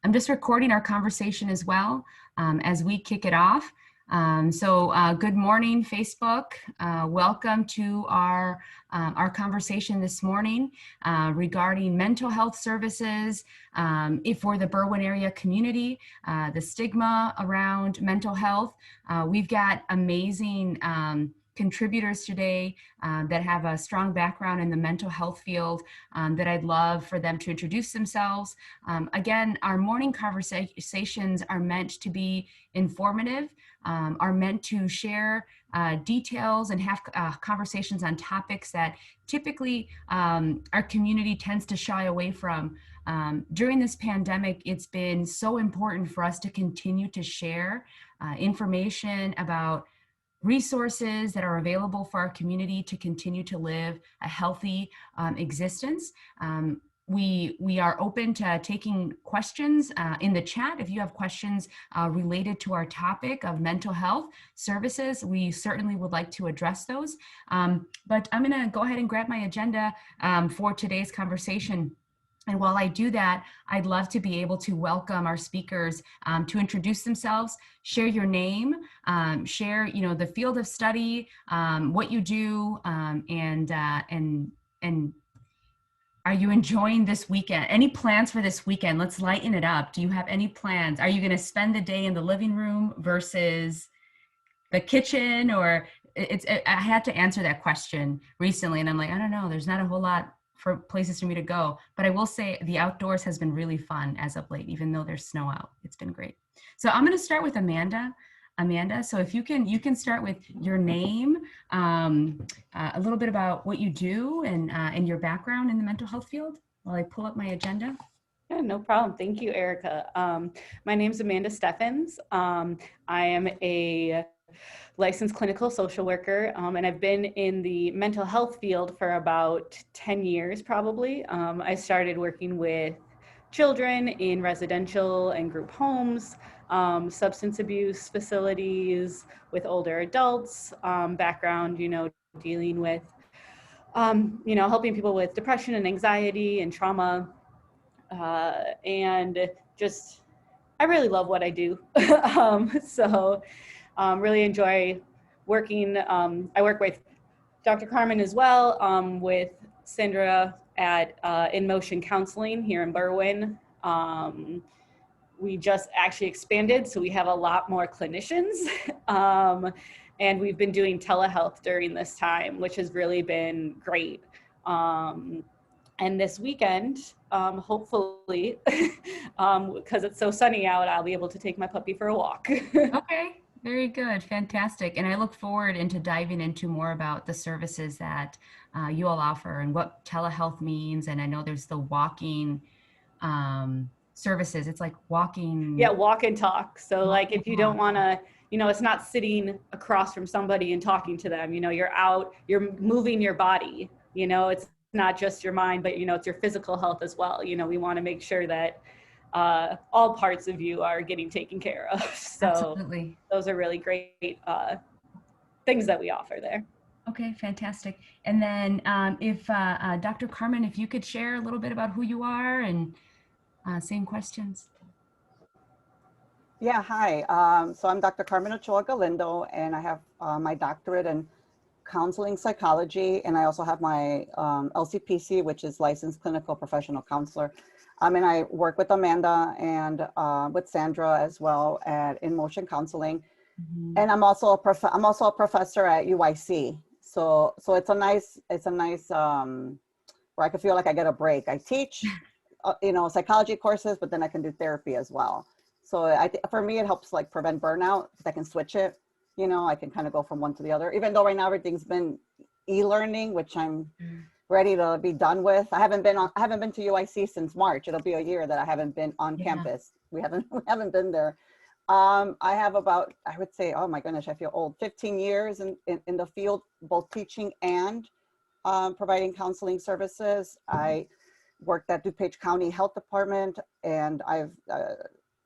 I'm just recording our conversation as well as we kick it off. Good morning, Facebook. Welcome to our conversation this morning regarding mental health services for the Berwyn area community, the stigma around mental health. We've got amazing contributors today that have a strong background in the mental health field that I'd love for them to introduce themselves. Again, our morning conversations are meant to be informative, are meant to share details and have conversations on topics that typically our community tends to shy away from. During this pandemic, it's been so important for us to continue to share information about resources that are available for our community to continue to live a healthy existence. We are open to taking questions in the chat. If you have questions related to our topic of mental health services, we certainly would like to address those. But I'm gonna go ahead and grab my agenda for today's conversation. And while I do that, I'd love to be able to welcome our speakers to introduce themselves, share your name, share the field of study, what you do, and are you enjoying this weekend? Any plans for this weekend? Let's lighten it up. Do you have any plans? Are you going to spend the day in the living room versus the kitchen? Or I had to answer that question recently, and I'm like, I don't know. There's not a whole lot for places for me to go, but I will say the outdoors has been really fun as of late, even though there's snow out. It's been great. So I'm going to start with Amanda. Amanda, so if you can start with your name, a little bit about what you do and your background in the mental health field while I pull up my agenda. Yeah, no problem. Thank you, Erica. My name is Amanda Steffens. I am a licensed clinical social worker, and I've been in the mental health field for about 10 years, probably. I started working with children in residential and group homes, substance abuse facilities, with older adults, background, dealing with, helping people with depression and anxiety and trauma, and just, I really love what I do. Really enjoy working. I work with Dr. Carmen as well, with Sandra at In Motion Counseling here in Berwyn. We just actually expanded, so we have a lot more clinicians. And we've been doing telehealth during this time, which has really been great. And this weekend, hopefully, because it's so sunny out, I'll be able to take my puppy for a walk. Okay. Very good. Fantastic. And I look forward into diving into more about the services that you all offer and what telehealth means. And I know there's the walking services. It's like walking. Yeah, walk and talk. So like if you don't want to, it's not sitting across from somebody and talking to them, you're out, you're moving your body, it's not just your mind, but, it's your physical health as well. We want to make sure that all parts of you are getting taken care of. So absolutely. Those are really great things that we offer there. Okay, fantastic. And then if Dr. Carmen, if you could share a little bit about who you are and same questions. Yeah, hi. So I'm Dr. Carmen Ochoa Galindo, and I have my doctorate in counseling psychology, and I also have my LCPC, which is licensed clinical professional counselor. And I work with Amanda and with Sandra as well at In Motion Counseling. Mm-hmm. And I'm also a professor at UIC. So it's a nice where I can feel like I get a break. I teach, psychology courses, but then I can do therapy as well. So for me, it helps like prevent burnout. I can switch it. I can kind of go from one to the other. Even though right now everything's been e-learning, which I'm ready to be done with. I haven't been to UIC since March. It'll be a year that I haven't been on campus. We haven't been there. I have about, I would say, oh my goodness, I feel old, 15 years in the field, both teaching and providing counseling services. I worked at DuPage County Health Department, and I've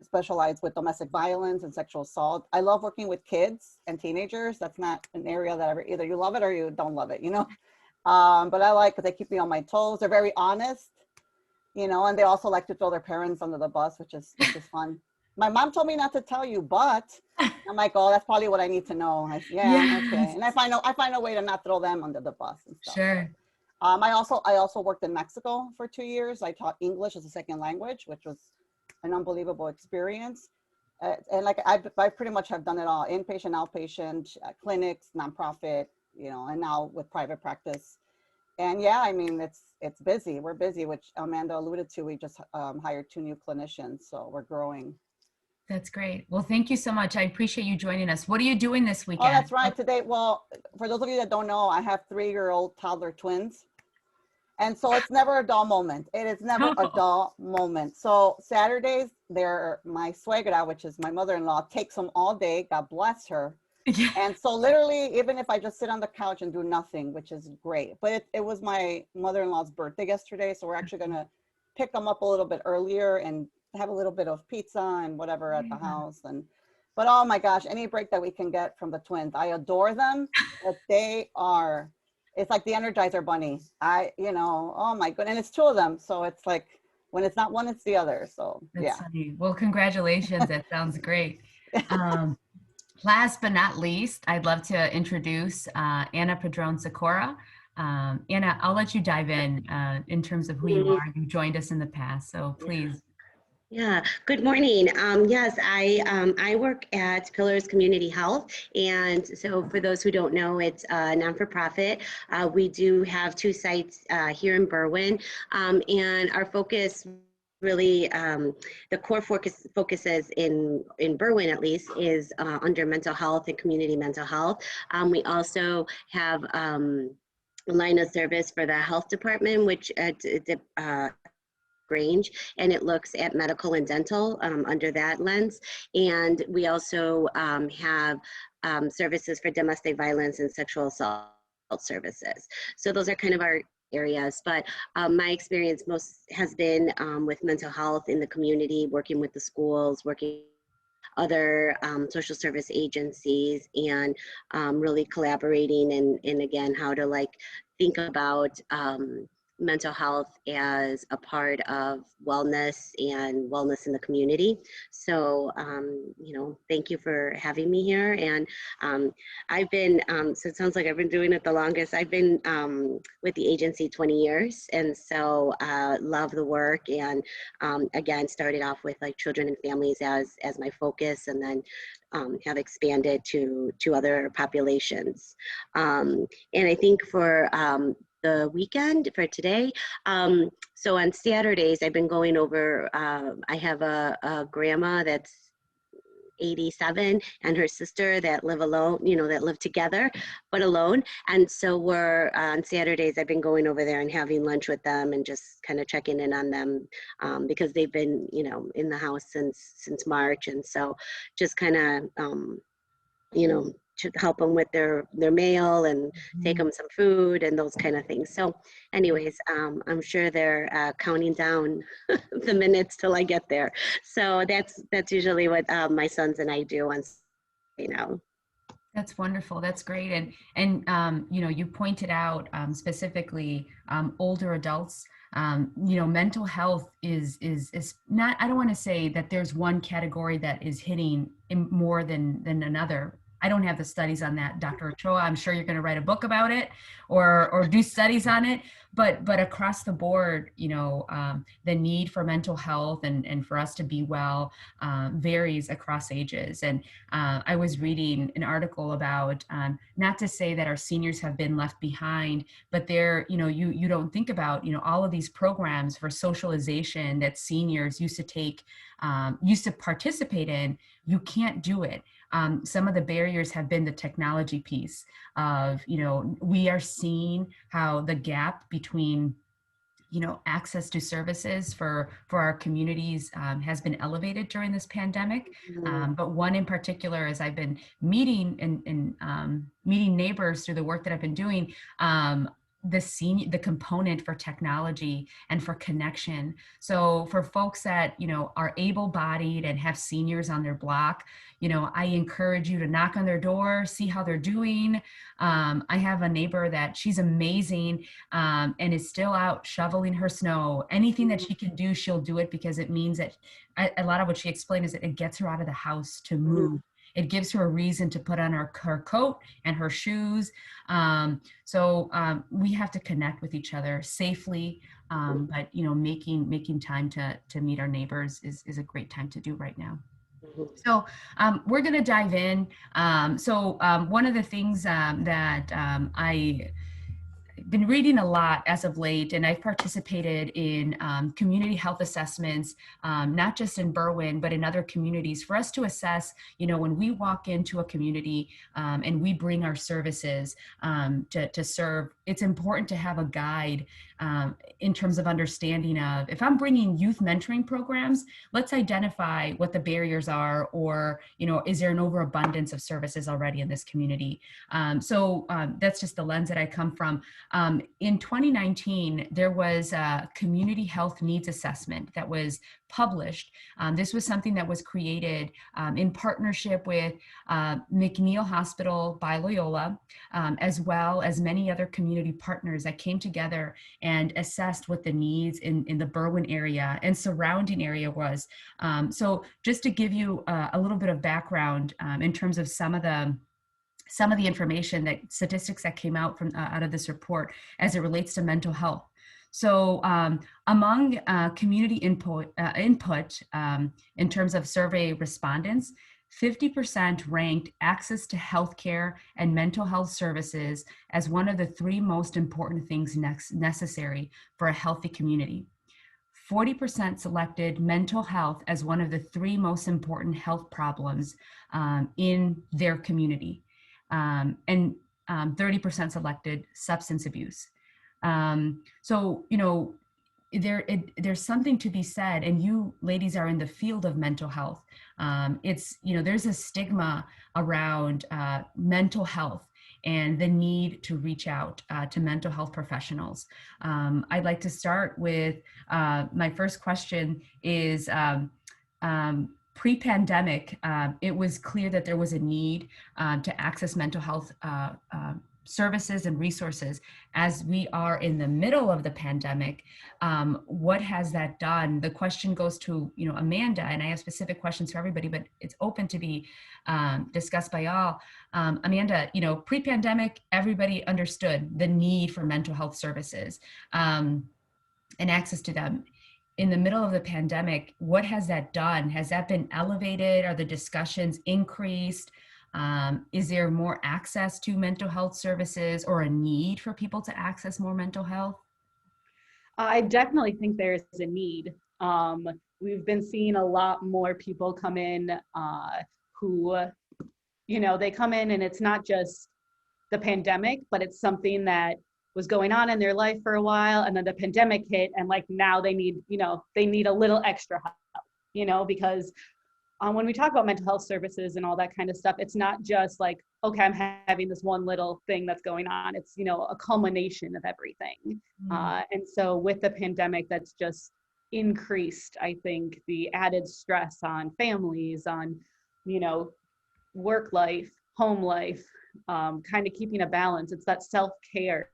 specialized with domestic violence and sexual assault. I love working with kids and teenagers. That's not an area that either you love it or you don't love it, But I like, because they keep me on my toes. They're very honest. you know, and they also like to throw their parents under the bus, which is fun. My mom told me not to tell you, but I'm like, oh, that's probably what I need to know. Yeah, okay. Yes. And I find a way to not throw them under the bus and stuff. Sure. I also worked in Mexico for 2 years. I taught English as a second language, which was an unbelievable experience. And like I pretty much have done it all: inpatient, outpatient, clinics, nonprofit, you know, and now with private practice. And yeah, I mean, it's busy. We're busy, which Amanda alluded to. We just hired 2 new clinicians, so we're growing. That's great. Well, thank you so much. I appreciate you joining us. What are you doing this Oh, weekend? that's right. Today, well, for those of you that don't know, I have 3-year-old toddler twins. And so it's never a dull moment. It is never a dull moment. So Saturdays, my suegra, which is my mother-in-law, takes them all day. God bless her. Yeah. And so literally, even if I just sit on the couch and do nothing, which is great, but it was my mother-in-law's birthday yesterday. So we're actually going to pick them up a little bit earlier and have a little bit of pizza and whatever at the house. But oh my gosh, any break that we can get from the twins. I adore them, but it's like the Energizer Bunny. Oh my goodness. And it's 2 of them. So it's like, when it's not one, it's the other. So That's yeah. funny. Well, congratulations. That sounds great. Last but not least, I'd love to introduce Anna Padron Sakura. Anna, I'll let you dive in terms of who you are. You joined us in the past, so please. Yeah, good morning. Yes, I work at Pillars Community Health. And so for those who don't know, it's a non-for-profit. We do have 2 sites here in Berwyn. And our focus really, the core focuses in Berwyn at least is under mental health and community mental health. We also have a line of service for the health department, which range, and it looks at medical and dental under that lens. And we also have services for domestic violence and sexual assault services. So those are kind of our areas, but my experience most has been with mental health in the community, working with the schools, working other social service agencies, and really collaborating and again, how to like think about mental health as a part of wellness and wellness in the community. So, thank you for having me here. And I've been, so it sounds like I've been doing it the longest. I've been with the agency 20 years. And so love the work. And again, started off with like children and families as my focus, and then have expanded to other populations. And I think for the weekend for today. So on Saturdays, I've been going over, I have a grandma that's 87 and her sister that live alone, that live together, but alone. And so on Saturdays, I've been going over there and having lunch with them and just kind of checking in on them because they've been, in the house since March. And so just kind of, to help them with their mail and take them some food and those kind of things. So anyways, I'm sure they're counting down the minutes till I get there. So that's usually what my sons and I do on, That's wonderful. That's great. And you pointed out specifically older adults. Mental health is not, I don't want to say that there's one category that is hitting more than another. I don't have the studies on that, Dr. Ochoa. I'm sure you're going to write a book about it or do studies on it. But across the board, the need for mental health and for us to be well varies across ages. And I was reading an article about, not to say that our seniors have been left behind, but they're, you don't think about, all of these programs for socialization that seniors used to take, used to participate in. You can't do it. Some of the barriers have been the technology piece of, we are seeing how the gap between, access to services for our communities has been elevated during this pandemic. But one in particular, as I've been meeting and meeting neighbors through the work that I've been doing, the component for technology and for connection. So for folks that, are able-bodied and have seniors on their block, I encourage you to knock on their door, see how they're doing. I have a neighbor that she's amazing, and is still out shoveling her snow. Anything that she can do, she'll do it, because it means that a lot of what she explained is that it gets her out of the house to move. It gives her a reason to put on her coat and her shoes. So we have to connect with each other safely. But making time to meet our neighbors is a great time to do right now. So we're going to dive in. One of the things that I've been reading a lot as of late, and I've participated in community health assessments, not just in Berwyn, but in other communities, for us to assess, when we walk into a community and we bring our services to serve, it's important to have a guide in terms of understanding of, if I'm bringing youth mentoring programs, let's identify what the barriers are, or, is there an overabundance of services already in this community? That's just the lens that I come from. In 2019, there was a community health needs assessment that was published. This was something that was created in partnership with McNeil Hospital by Loyola, as well as many other community partners that came together and assessed what the needs in the Berwyn area and surrounding area was. So just to give you a little bit of background in terms of some of the information, that statistics that came out from out of this report as it relates to mental health. So among community input in terms of survey respondents, 50% ranked access to healthcare and mental health services as one of the 3 most important things necessary for a healthy community. 40% selected mental health as one of the 3 most important health problems in their community. And 30% selected substance abuse. There's something to be said, and you ladies are in the field of mental health. There's a stigma around mental health and the need to reach out to mental health professionals. I'd like to start with my first question is, pre-pandemic, it was clear that there was a need to access mental health services and resources. As we are in the middle of the pandemic, what has that done? The question goes to Amanda, and I have specific questions for everybody, but it's open to be discussed by all. Amanda, pre-pandemic, everybody understood the need for mental health services and access to them. In the middle of the pandemic, what has that done? Has that been elevated? Are the discussions increased? Is there more access to mental health services, or a need for people to access more mental health? I definitely think there's a need. We've been seeing a lot more people come in who, they come in and it's not just the pandemic, but it's something that was going on in their life for a while, and then the pandemic hit, and now they need a little extra help, because when we talk about mental health services and all that kind of stuff, it's not just like, okay, I'm having this one little thing that's going on. It's, a culmination of everything. And so with the pandemic, that's just increased, I think, the added stress on families, on, work life, home life, kind of keeping a balance. It's that self-care,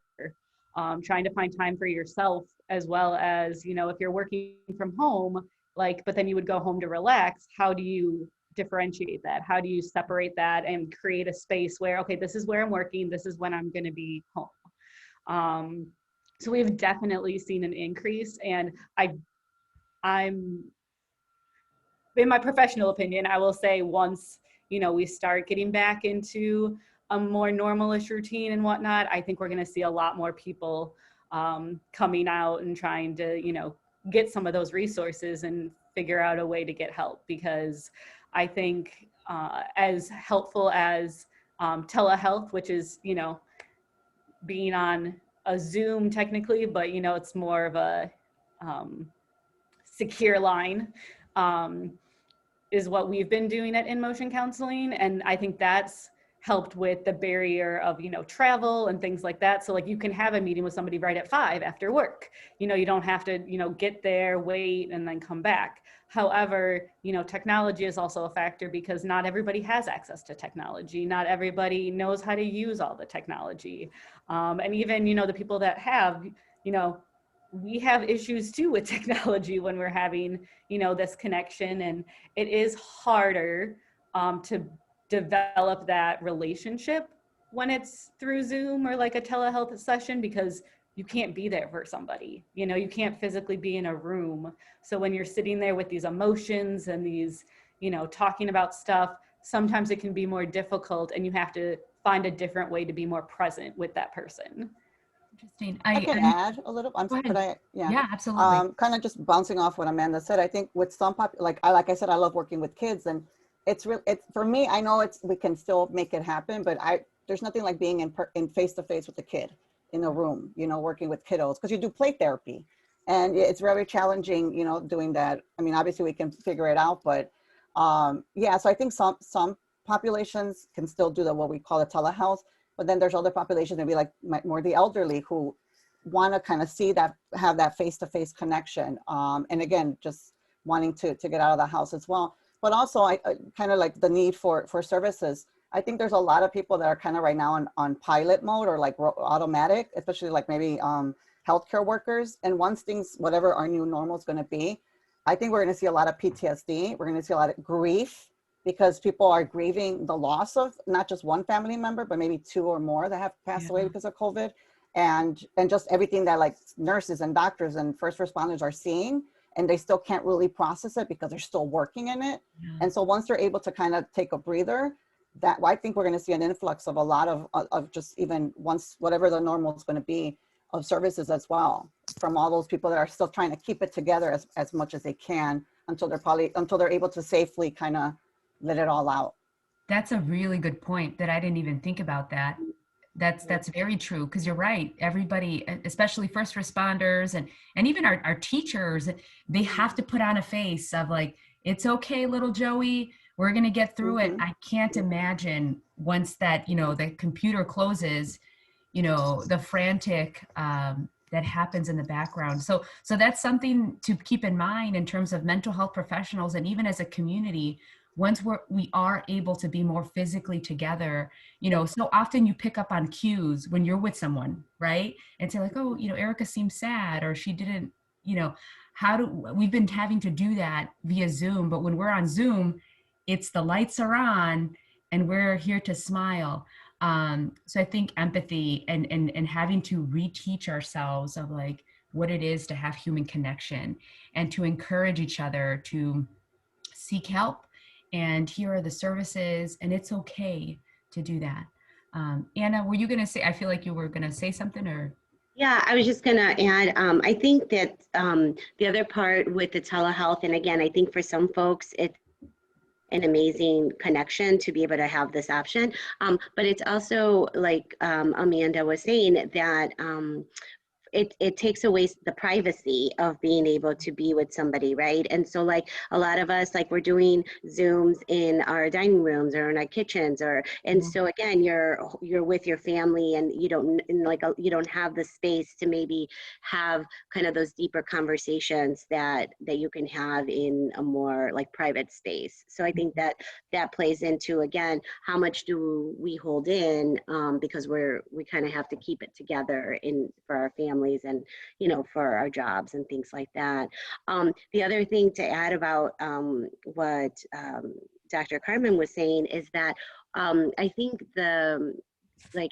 trying to find time for yourself, as well as, if you're working from home, but then you would go home to relax, how do you differentiate that? How do you separate that and create a space where, okay, this is where I'm working, this is when I'm going to be home. So we've definitely seen an increase, and I'm, in my professional opinion, I will say once, we start getting back into a more normalish routine and whatnot, I think we're going to see a lot more people coming out and trying to, get some of those resources and figure out a way to get help, because I think as helpful as telehealth, which is, being on a Zoom technically, but, it's more of a secure line, is what we've been doing at In Motion Counseling. And I think that's helped with the barrier of, you know, travel and things like that. So like you can have a meeting with somebody right at 5 after work. You know, you don't have to, you know, get there, wait, and then come back. However, you know, technology is also a factor because not everybody has access to technology. Not everybody knows how to use all the technology. And even, you know, the people that have, you know, we have issues too with technology when we're having, you know, this connection, and it is harder to develop that relationship when it's through Zoom or like a telehealth session, because you can't be there for somebody, you know, you can't physically be in a room. So when you're sitting there with these emotions and these, you know, talking about stuff, sometimes it can be more difficult and you have to find a different way to be more present with that person. Interesting. I can add a little. Go Could ahead. I? Yeah. Yeah, absolutely. Kind of just bouncing off what Amanda said. I think with some like I said, I love working with kids, and it's for me. I know we can still make it happen, but there's nothing like being in face to face with a kid in a room. You know, working with kiddos, because you do play therapy, and it's very challenging. You know, doing that. I mean, obviously we can figure it out, but yeah. So I think some populations can still do what we call a telehealth. But then there's other populations, maybe like more the elderly, who want to kind of have that face-to-face connection. And again, just wanting to get out of the house as well. But also I kind of like the need for services. I think there's a lot of people that are kind of right now on pilot mode or like automatic, especially like maybe healthcare workers. And once whatever our new normal is going to be, I think we're going to see a lot of PTSD. We're going to see a lot of grief, because people are grieving the loss of not just one family member, but maybe 2 or more that have passed away because of COVID, and just everything that like nurses and doctors and first responders are seeing, and they still can't really process it because they're still working in it. And so once they're able to kind of take a breather, I think we're going to see an influx of a lot of just even once whatever the normal is going to be of services as well, from all those people that are still trying to keep it together as much as they can until they're able to safely kind of let it all out. That's a really good point that I didn't even think about that. That's very true, because you're right. Everybody, especially first responders and even our teachers, they have to put on a face of like, it's okay, little Joey, we're going to get through it. I can't imagine once that, you know, the computer closes, you know, the frantic that happens in the background. So that's something to keep in mind in terms of mental health professionals, and even as a community. Once we are able to be more physically together, you know, so often you pick up on cues when you're with someone, right? And say like, oh, you know, Erica seems sad, or she didn't, you know, we've been having to do that via Zoom, but when we're on Zoom, it's the lights are on and we're here to smile. So I think empathy and having to reteach ourselves of like what it is to have human connection and to encourage each other to seek help. And here are the services, and it's okay to do that. Anna, were you going to say, I feel like you were going to say something, or? Yeah, I was just going to add, I think that the other part with the telehealth, and again, I think for some folks, it's an amazing connection to be able to have this option. But it's also like Amanda was saying, that it takes away the privacy of being able to be with somebody, right? And so like a lot of us, like we're doing Zooms in our dining rooms or in our kitchens, and so again, you're with your family, and you don't have the space to maybe have kind of those deeper conversations that you can have in a more like private space. So I think that plays into, again, how much do we hold in, because we kind of have to keep it together for our families and, you know, for our jobs and things like that. The other thing to add about what Dr. Carmen was saying is that I think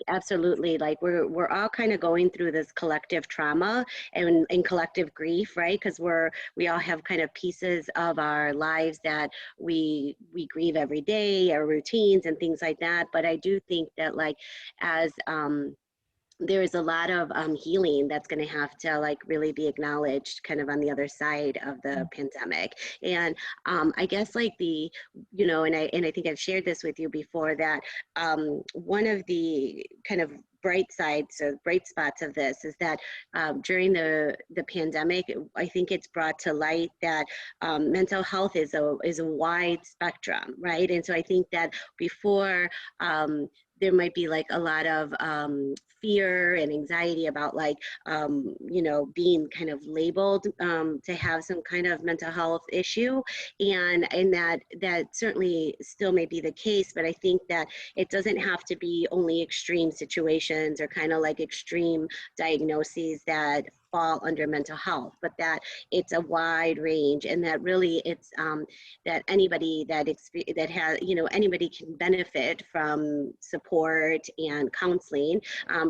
absolutely, like we're all kind of going through this collective trauma and collective grief, right? Because we all have kind of pieces of our lives that we grieve every day, our routines and things like that. But I do think that like as there is a lot of healing that's going to have to like really be acknowledged kind of on the other side of the pandemic. And I guess like you know, and I think I've shared this with you before, that one of the kind of bright spots of this is that during the pandemic, I think it's brought to light that mental health is a wide spectrum, right? And so I think that before there might be like a lot of fear and anxiety about like, you know, being kind of labeled to have some kind of mental health issue. And that certainly still may be the case, but I think that it doesn't have to be only extreme situations or kind of like extreme diagnoses that fall under mental health, but that it's a wide range, and that really it's that anybody that has, you know, anybody can benefit from support and counseling,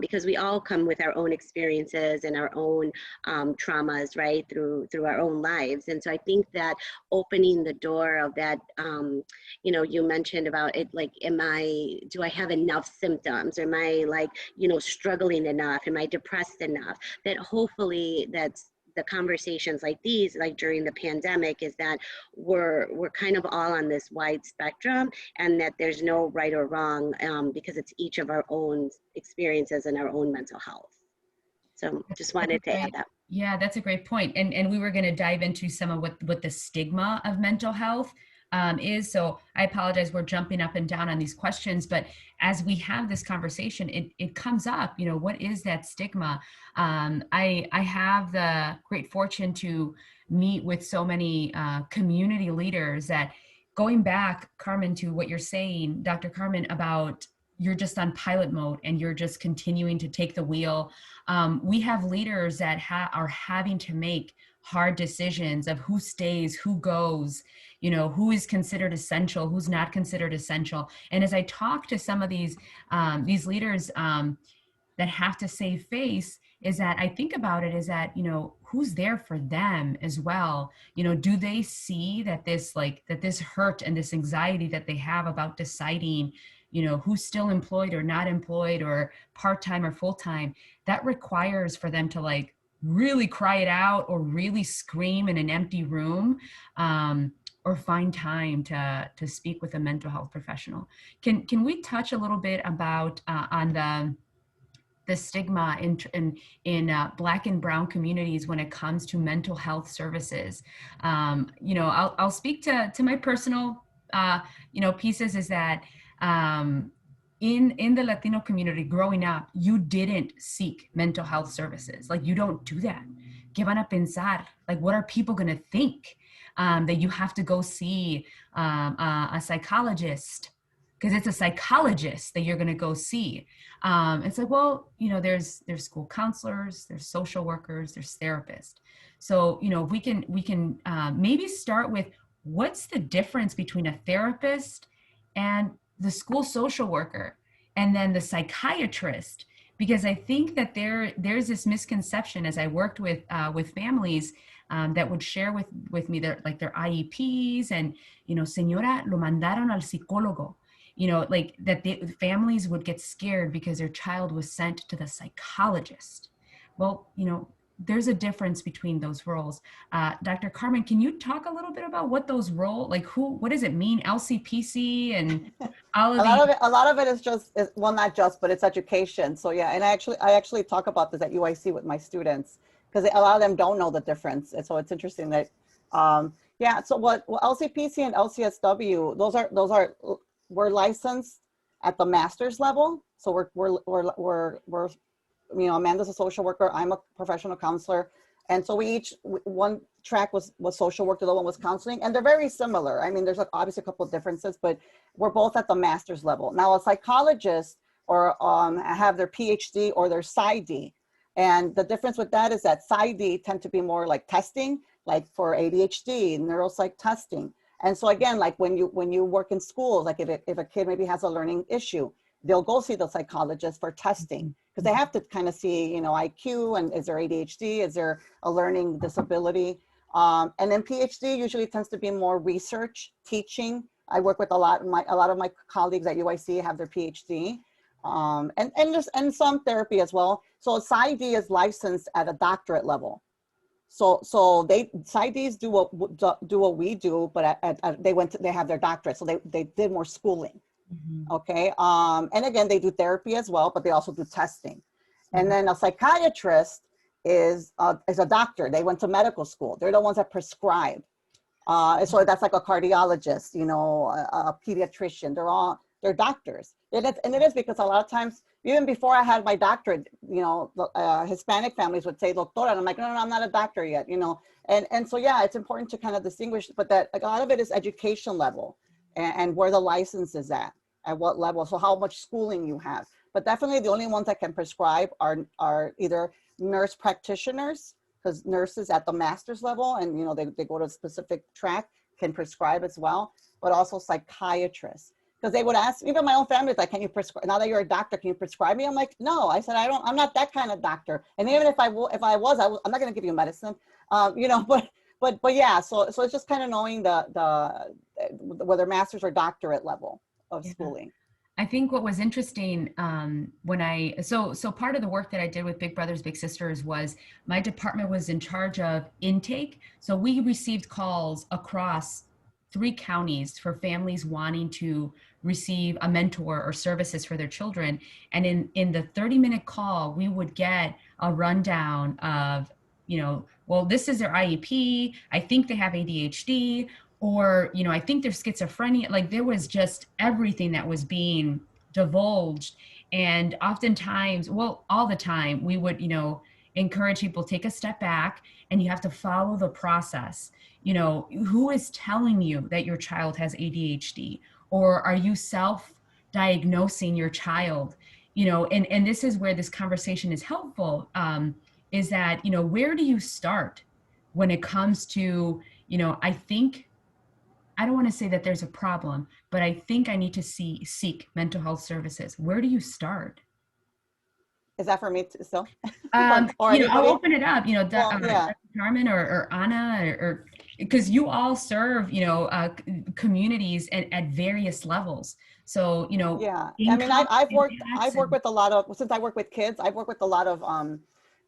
because we all come with our own experiences and our own traumas, right, through our own lives. And so I think that opening the door of that, you know, you mentioned about it, like, do I have enough symptoms? Am I like, you know, struggling enough? Am I depressed enough? That hopefully that's the conversations like these, like during the pandemic, is that we're kind of all on this wide spectrum, and that there's no right or wrong, because it's each of our own experiences and our own mental health. So just wanted to add that. Yeah, that's a great point. And we were going to dive into some of what the stigma of mental health is. So I apologize, we're jumping up and down on these questions, but as we have this conversation, it comes up, you know, what is that stigma? I have the great fortune to meet with so many community leaders that, going back, Carmen, to what you're saying, Dr. Carmen, about you're just on pilot mode and you're just continuing to take the wheel. We have leaders that are having to make hard decisions of who stays, who goes, you know, who is considered essential, who's not considered essential. And as I talk to some of these leaders that have to save face, is that I think about it is that, you know, who's there for them as well? You know, do they see that this hurt and this anxiety that they have about deciding, you know, who's still employed or not employed or part-time or full-time, that requires for them to like really cry it out or really scream in an empty room, or find time to speak with a mental health professional. Can we touch a little bit about on the stigma in Black and Brown communities when it comes to mental health services? You know, I'll speak to my personal you know, pieces, is that in the Latino community growing up, you didn't seek mental health services. Like, you don't do that. ¿Qué van a pensar? Like, what are people going to think? That you have to go see a psychologist, because it's a psychologist that you're going to go see. It's like, well, you know, there's school counselors, there's social workers, there's therapists. So, you know, we can maybe start with, what's the difference between a therapist and the school social worker and then the psychiatrist? Because I think that there's this misconception, as I worked with families that would share with me their IEPs, and, you know, señora, lo mandaron al psicólogo. You know, like that the families would get scared because their child was sent to the psychologist. Well, you know, there's a difference between those roles. Dr. Carmen, can you talk a little bit about what those roles, like what does it mean, LCPC and all of a lot of it is just, well, not just, but it's education. So yeah, and I actually talk about this at UIC with my students, because a lot of them don't know the difference. And so it's interesting that, yeah, so what LCPC and LCSW, we're licensed at the master's level. So we're you know, Amanda's a social worker, I'm a professional counselor. And so one track was social work, the other one was counseling, and they're very similar. I mean, there's obviously a couple of differences, but we're both at the master's level. Now, a psychologist or have their PhD or their PsyD. And the difference with that is that PsyD tend to be more like testing, like for ADHD, neuropsych testing. And so again, like when you work in schools, like if a kid maybe has a learning issue, they'll go see the psychologist for testing, because they have to kind of see, you know, IQ, and is there ADHD, is there a learning disability? And then PhD usually tends to be more research, teaching. I work with a lot of my colleagues at UIC have their PhD, and some therapy as well. So PsyD is licensed at a doctorate level. So PsyDs do what we do, but they have their doctorate, so they did more schooling. Mm-hmm. Okay. And again, they do therapy as well, but they also do testing. Mm-hmm. And then a psychiatrist is a doctor. They went to medical school. They're the ones that prescribe. So that's like a cardiologist, you know, a pediatrician. they're doctors. And it is because a lot of times, even before I had my doctorate, you know, Hispanic families would say doctora, and I'm like, no, I'm not a doctor yet, you know. And so, yeah, it's important to kind of distinguish, but that like, a lot of it is education level and where the license is at what level, so how much schooling you have. But definitely the only ones that can prescribe are either nurse practitioners, because nurses at the master's level, and you know, they go to a specific track, can prescribe as well, but also psychiatrists. Because they would ask, even my own family is like, can you prescribe, now that you're a doctor, can you prescribe me? I'm like, no. I said, I'm not that kind of doctor. And even if I was, I'm not going to give you medicine, you know, but yeah, so it's just kind of knowing whether master's or doctorate level of schooling. I think what was interesting when so part of the work that I did with Big Brothers Big Sisters was my department was in charge of intake. So we received calls across 3 counties for families wanting to receive a mentor or services for their children. And in the 30-minute call, we would get a rundown of, you know, well, this is their IEP. I think they have ADHD. Or, you know, I think there's schizophrenia. Like there was just everything that was being divulged. And oftentimes, well, all the time, we would, you know, encourage people take a step back and you have to follow the process. You know, who is telling you that your child has ADHD? Or are you self-diagnosing your child? You know, and this is where this conversation is helpful, is that, you know, where do you start when it comes to, you know, I don't want to say that there's a problem, but I think I need to seek mental health services. Where do you start? Is that for me too, still? You know, I'll open it up, you know, yeah. Carmen or Anna, or because you all serve, you know, communities at various levels. So, you know, yeah, I mean, I've worked with a lot of, since I work with kids, I've worked with a lot of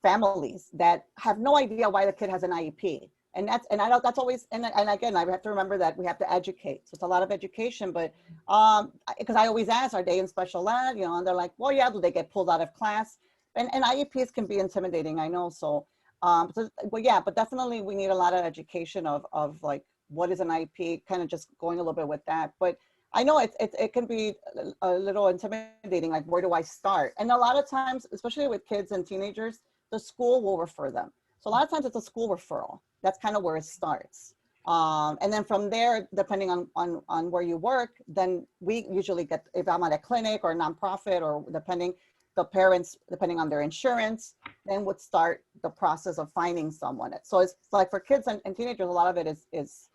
families that have no idea why the kid has an IEP. And I know that's always, and again, I have to remember that we have to educate. So it's a lot of education, but because I always ask, are they in special ed? You know, and they're like, well, yeah, do they get pulled out of class? And IEPs can be intimidating, I know. So, but yeah, but definitely we need a lot of education of like, what is an IEP, kind of just going a little bit with that. But I know it can be a little intimidating, like, where do I start? And a lot of times, especially with kids and teenagers, the school will refer them. So a lot of times it's a school referral. That's kind of where it starts. And then from there, depending on where you work, then we usually get, if I'm at a clinic or a nonprofit, or depending, the parents, depending on their insurance, then would start the process of finding someone. So it's like for kids and teenagers, a lot of it is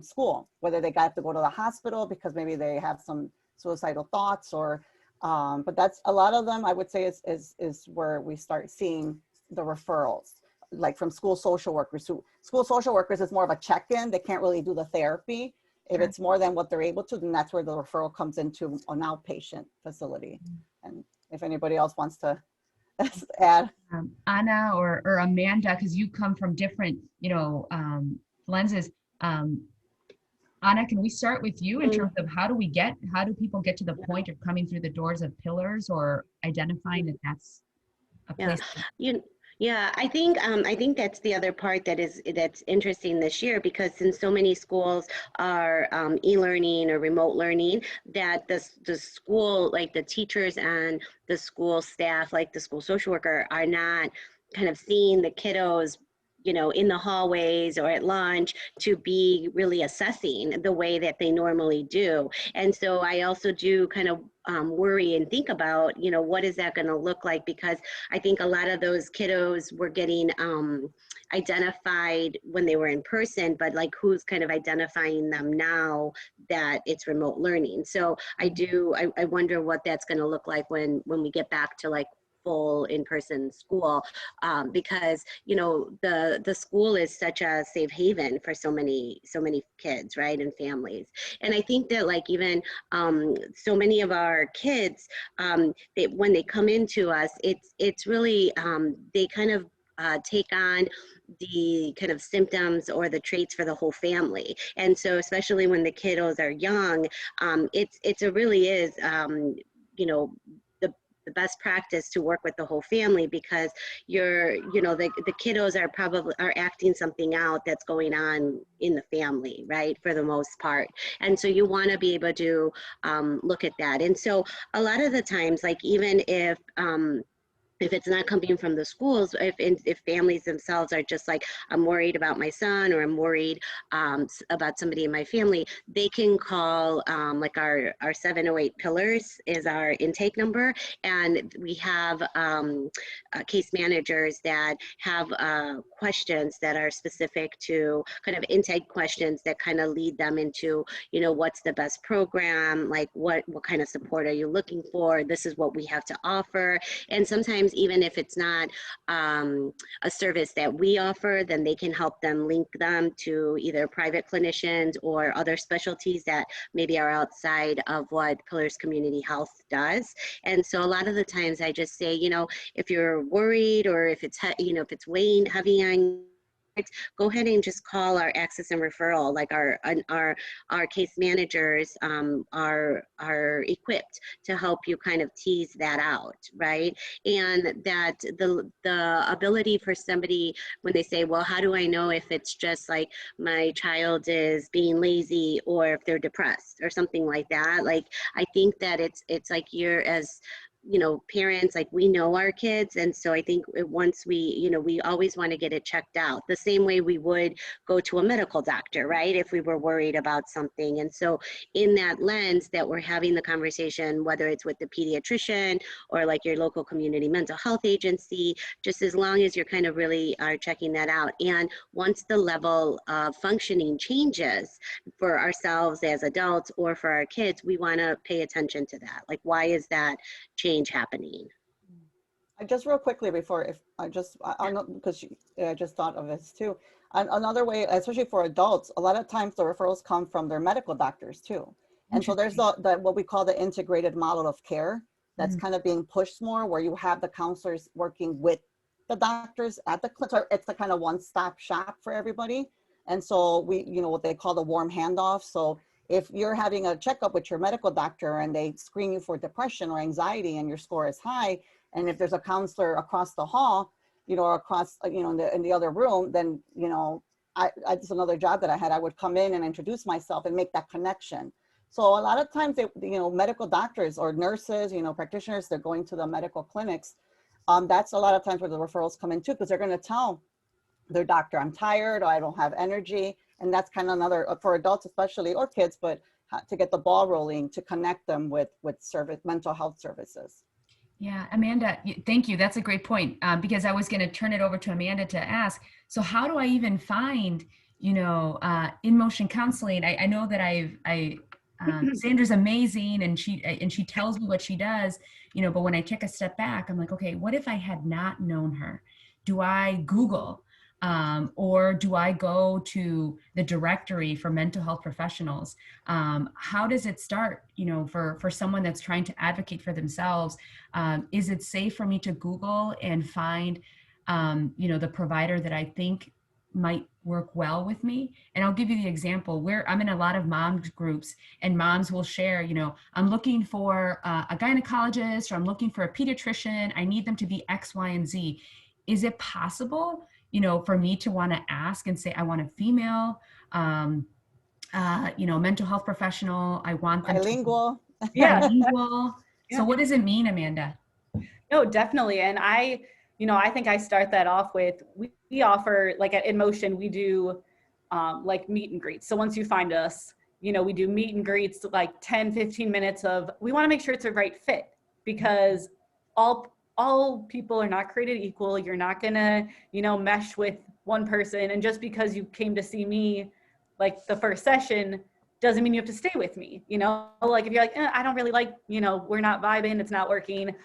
school, whether they have to go to the hospital because maybe they have some suicidal thoughts, or, but that's a lot of them, I would say, is where we start seeing the referrals, like from school social workers. School social workers is more of a check-in. They can't really do the therapy. If it's more than what they're able to, then that's where the referral comes into an outpatient facility. And if anybody else wants to add. Anna or Amanda, because you come from different, you know, lenses. Anna, can we start with you in terms of how do people get to the point of coming through the doors of Pillars, or identifying that that's a place? Yeah, I think that's the other part that's interesting this year, because since so many schools are e-learning or remote learning, that the school, like the teachers and the school staff, like the school social worker, are not kind of seeing the kiddos, you know, in the hallways or at lunch, to be really assessing the way that they normally do. And so I also do kind of worry and think about, you know, what is that going to look like? Because I think a lot of those kiddos were getting identified when they were in person, but like, who's kind of identifying them now that it's remote learning? So I wonder what that's going to look like when we get back to like full in-person school, because, you know, the school is such a safe haven for so many kids, right, and families. And I think that, like, even so many of our kids, when they come into us, it's really they kind of take on the kind of symptoms or the traits for the whole family. And so especially when the kiddos are young, it really is, you know, the the best practice to work with the whole family, because the kiddos are acting something out that's going on in the family, right, for the most part. And so you want to be able to look at that. And so a lot of the times, like even if it's not coming from the schools, if families themselves are just like, I'm worried about my son, or I'm worried about somebody in my family, they can call like our 708 pillars is our intake number. And we have case managers that have questions that are specific to kind of intake questions that kind of lead them into, what's the best program, like what kind of support are you looking for? This is what we have to offer. And sometimes even if it's not a service that we offer, then they can help them link them to either private clinicians or other specialties that maybe are outside of what Pillars Community Health does. And so a lot of the times I just say, if you're worried, or if it's, if it's weighing heavy on, go ahead and just call our access and referral. Like our case managers are equipped to help you kind of tease that out, right? And that the ability for somebody, when they say, well, how do I know if it's just like my child is being lazy, or if they're depressed or something like that? Like, I think that it's like you're, as parents, like, we know our kids. And so I think once we always want to get it checked out the same way we would go to a medical doctor, right? If we were worried about something. And so in that lens that we're having the conversation, whether it's with the pediatrician or like your local community mental health agency, just as long as you're kind of really are checking that out. And once the level of functioning changes for ourselves as adults or for our kids, we want to pay attention to that. Like, why is that change happening? I just real quickly before, if I know, because I just thought of this too. And another way, especially for adults, a lot of times the referrals come from their medical doctors too. And so there's the what we call the integrated model of care that's kind of being pushed more, where you have the counselors working with the doctors at the clinic. So it's the kind of one-stop shop for everybody. And so we, what they call the warm handoff. So if you're having a checkup with your medical doctor and they screen you for depression or anxiety and your score is high, and if there's a counselor across the hall, or across, in the other room, then, it's another job that I had. I would come in and introduce myself and make that connection. So a lot of times, medical doctors or nurses, practitioners, they're going to the medical clinics. That's a lot of times where the referrals come in too, because they're going to tell their doctor, I'm tired, or I don't have energy. And that's kind of another, for adults especially, or kids, but to get the ball rolling, to connect them with mental health services. Yeah, Amanda, thank you. That's a great point, because I was going to turn it over to Amanda to ask, so how do I even find, in motion counseling? I know that Sandra's amazing, and she tells me what she does, but when I take a step back, I'm like, okay, what if I had not known her? Do I Google? Or do I go to the directory for mental health professionals? How does it start, for someone that's trying to advocate for themselves? Is it safe for me to Google and find, the provider that I think might work well with me? And I'll give you the example where I'm in a lot of moms groups, and moms will share, I'm looking for a gynecologist, or I'm looking for a pediatrician. I need them to be X, Y, and Z. Is it possible, for me to want to ask and say, I want a female, mental health professional. I want them bilingual. Bilingual. Yeah. So what does it mean, Amanda? No, definitely. And I think I start that off with, we offer, like at In Motion, we do like meet and greets. So once you find us, we do meet and greets, like 10, 15 minutes of, we want to make sure it's a right fit, because all people are not created equal. You're not gonna, mesh with one person. And just because you came to see me, like the first session, doesn't mean you have to stay with me. Like if you're like, I don't really like, we're not vibing, it's not working,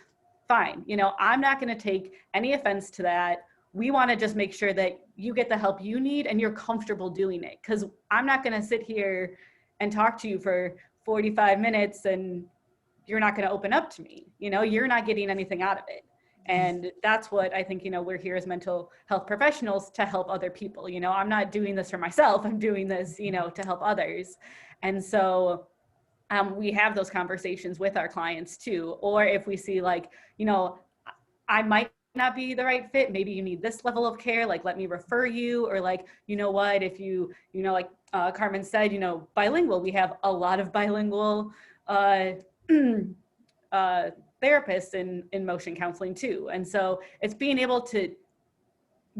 fine. I'm not gonna take any offense to that. We wanna just make sure that you get the help you need and you're comfortable doing it. Cause I'm not gonna sit here and talk to you for 45 minutes and you're not going to open up to me, you're not getting anything out of it. And that's what I think, we're here as mental health professionals to help other people. I'm not doing this for myself. I'm doing this, to help others. And so we have those conversations with our clients too. Or if we see like, I might not be the right fit, maybe you need this level of care, like let me refer you, or like, what, if like Carmen said, bilingual, we have a lot of bilingual therapists in motion counseling too. And so it's being able to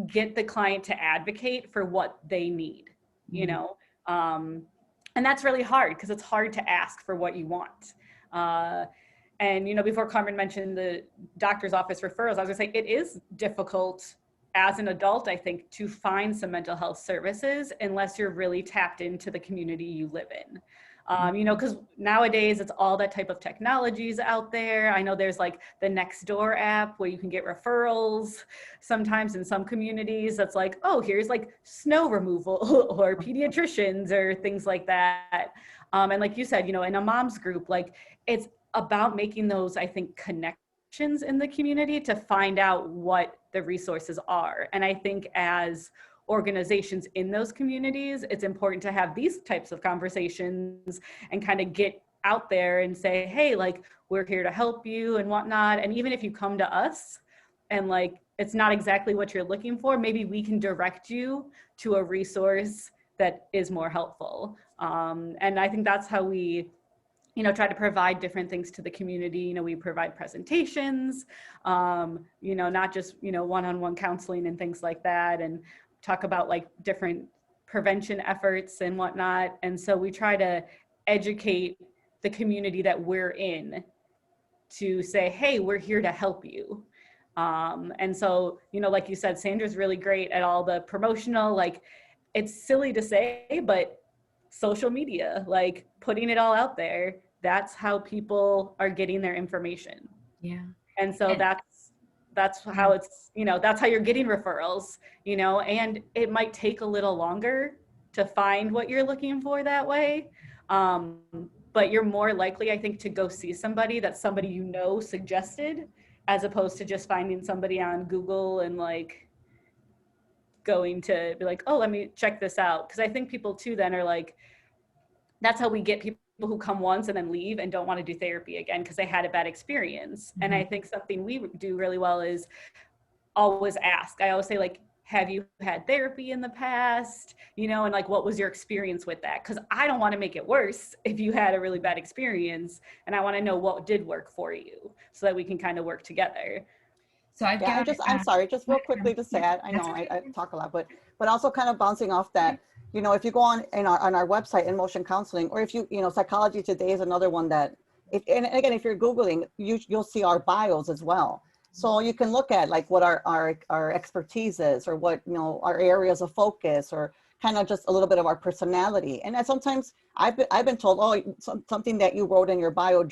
get the client to advocate for what they need, and that's really hard because it's hard to ask for what you want. And, before Carmen mentioned the doctor's office referrals, I was gonna say it is difficult as an adult, I think, to find some mental health services unless you're really tapped into the community you live in. Because nowadays it's all that type of technologies out there. I know there's like the Nextdoor app where you can get referrals. Sometimes in some communities that's like, oh, here's like snow removal or pediatricians or things like that. And like you said, in a mom's group, like it's about making those, I think, connections in the community to find out what the resources are. And I think as organizations in those communities, it's important to have these types of conversations and kind of get out there and say, hey, like, we're here to help you and whatnot. And even if you come to us and like, it's not exactly what you're looking for, maybe we can direct you to a resource that is more helpful. And I think that's how we, try to provide different things to the community. We provide presentations, not just, one-on-one counseling and things like that, and talk about like different prevention efforts and whatnot. And so we try to educate the community that we're in to say, hey, we're here to help you. And so, like you said, Sandra's really great at all the promotional, like, it's silly to say, but social media, like putting it all out there, that's how people are getting their information. Yeah. And so that's how it's, that's how you're getting referrals, and it might take a little longer to find what you're looking for that way. But you're more likely, I think, to go see somebody that somebody suggested, as opposed to just finding somebody on Google and like going to be like, oh, let me check this out. Because I think people too then are like, that's how we get people who come once and then leave and don't want to do therapy again because they had a bad experience. Mm-hmm. And I think something we do really well is always ask. I always say, like, have you had therapy in the past? And like, what was your experience with that? Because I don't want to make it worse if you had a really bad experience, and I want to know what did work for you so that we can kind of work together. So I'm sorry, just real quickly to say, I know I talk a lot, but also kind of bouncing off that, if you go on our website, In Motion Counseling, or if you, Psychology Today is another one that, and again, if you're Googling, you'll see our bios as well. So you can look at like what our expertise is, or what, our areas of focus, or kind of just a little bit of our personality. And sometimes I've been told, oh, something that you wrote in your bio,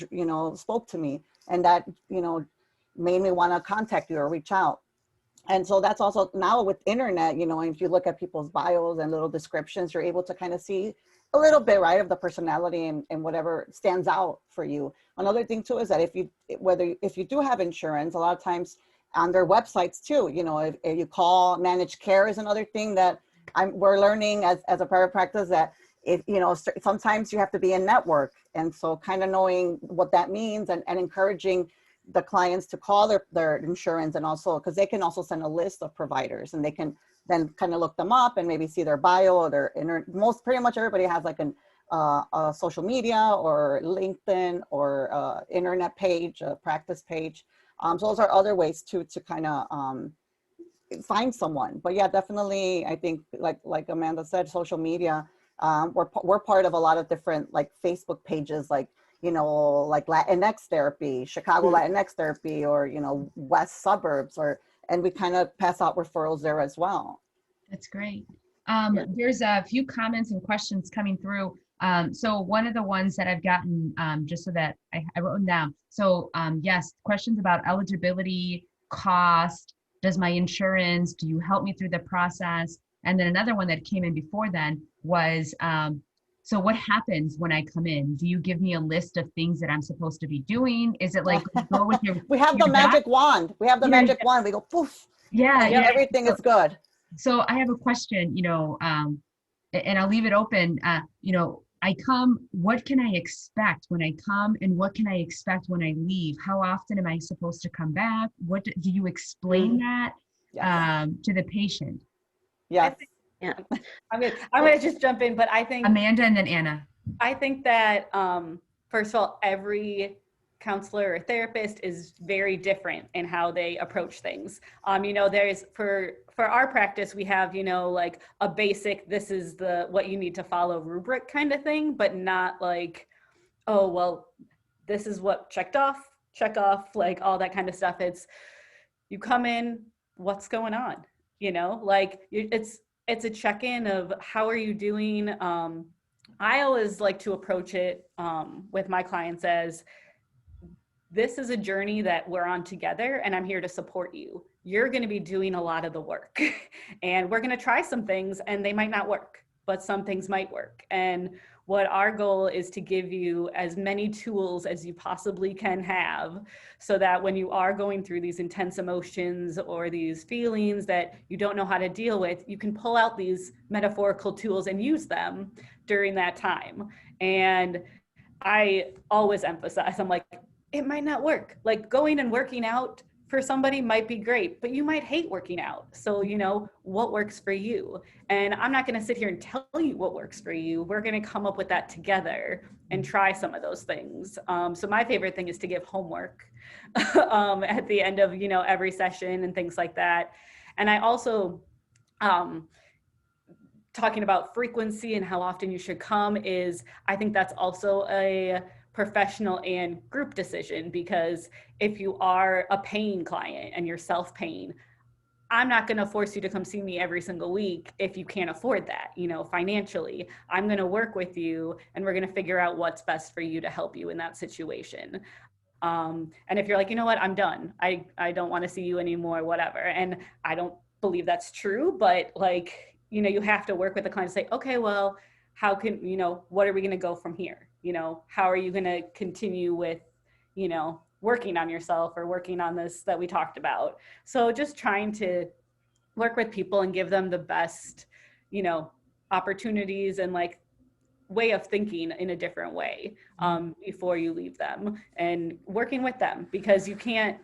spoke to me, and that, made me want to contact you or reach out. And so that's also now with internet, if you look at people's bios and little descriptions, you're able to kind of see a little bit, right, of the personality and whatever stands out for you. Another thing too is that if you do have insurance, a lot of times on their websites too, if you call managed care is another thing that we're learning as a private practice, that sometimes you have to be in network. And so kind of knowing what that means and encouraging the clients to call their insurance, and also because they can also send a list of providers, and they can then kind of look them up and maybe see their bio or their pretty much everybody has like a social media or LinkedIn or internet page, a practice page. So those are other ways to kind of find someone. But yeah, definitely, I think like Amanda said, social media, we're part of a lot of different like Facebook pages, like like Latinx therapy, Chicago Latinx therapy, or, West Suburbs, and we kind of pass out referrals there as well. That's great. There's a few comments and questions coming through. So one of the ones that I've gotten, just so that I wrote them down. So yes, questions about eligibility, cost, does my insurance, do you help me through the process? And then another one that came in before then was, so what happens when I come in? Do you give me a list of things that I'm supposed to be doing? Is it like, go with your, we have the magic wand. We have the magic wand. We go poof. Yeah. Everything is good. So I have a question, and I'll leave it open. I come, what can I expect when I come, and what can I expect when I leave? How often am I supposed to come back? What do you explain that Yes. to the patient? Yes. Yeah. I'm gonna just jump in, but I think Amanda and then Anna. I think that first of all, every counselor or therapist is very different in how they approach things. You know, there's for our practice, we have, you know, like a basic, this is the what you need to follow rubric kind of thing, but not like, oh well, this is what check off, like all that kind of stuff. It's you come in, what's going on? You know, like it's a check-in of how are you doing. I always like to approach it with my clients as this is a journey that we're on together and I'm here to support you. You're going to be doing a lot of the work and we're going to try some things and they might not work, but some things might work. And what our goal is to give you as many tools as you possibly can have so that when you are going through these intense emotions or these feelings that you don't know how to deal with, you can pull out these metaphorical tools and use them during that time. And I always emphasize, I'm like, it might not work. Like going and working out for somebody might be great, but you might hate working out. So, you know, what works for you? And I'm not going to sit here and tell you what works for you. We're going to come up with that together and try some of those things. So my favorite thing is to give homework at the end of, you know, every session and things like that. And I also, talking about frequency and how often you should come is, I think that's also a professional and group decision, because if you are a paying client and you're self-paying, I'm not going to force you to come see me every single week if you can't afford that, you know, financially. I'm going to work with you and we're going to figure out what's best for you to help you in that situation. And if you're like, you know what, I'm done. I don't want to see you anymore, whatever. And I don't believe that's true, but like, you know, you have to work with the client to say, okay, well, how can, you know, what are we going to go from here? You know, how are you going to continue with, you know, working on yourself or working on this that we talked about? So just trying to work with people and give them the best, you know, opportunities and like way of thinking in a different way before you leave them, and working with them, because you can't,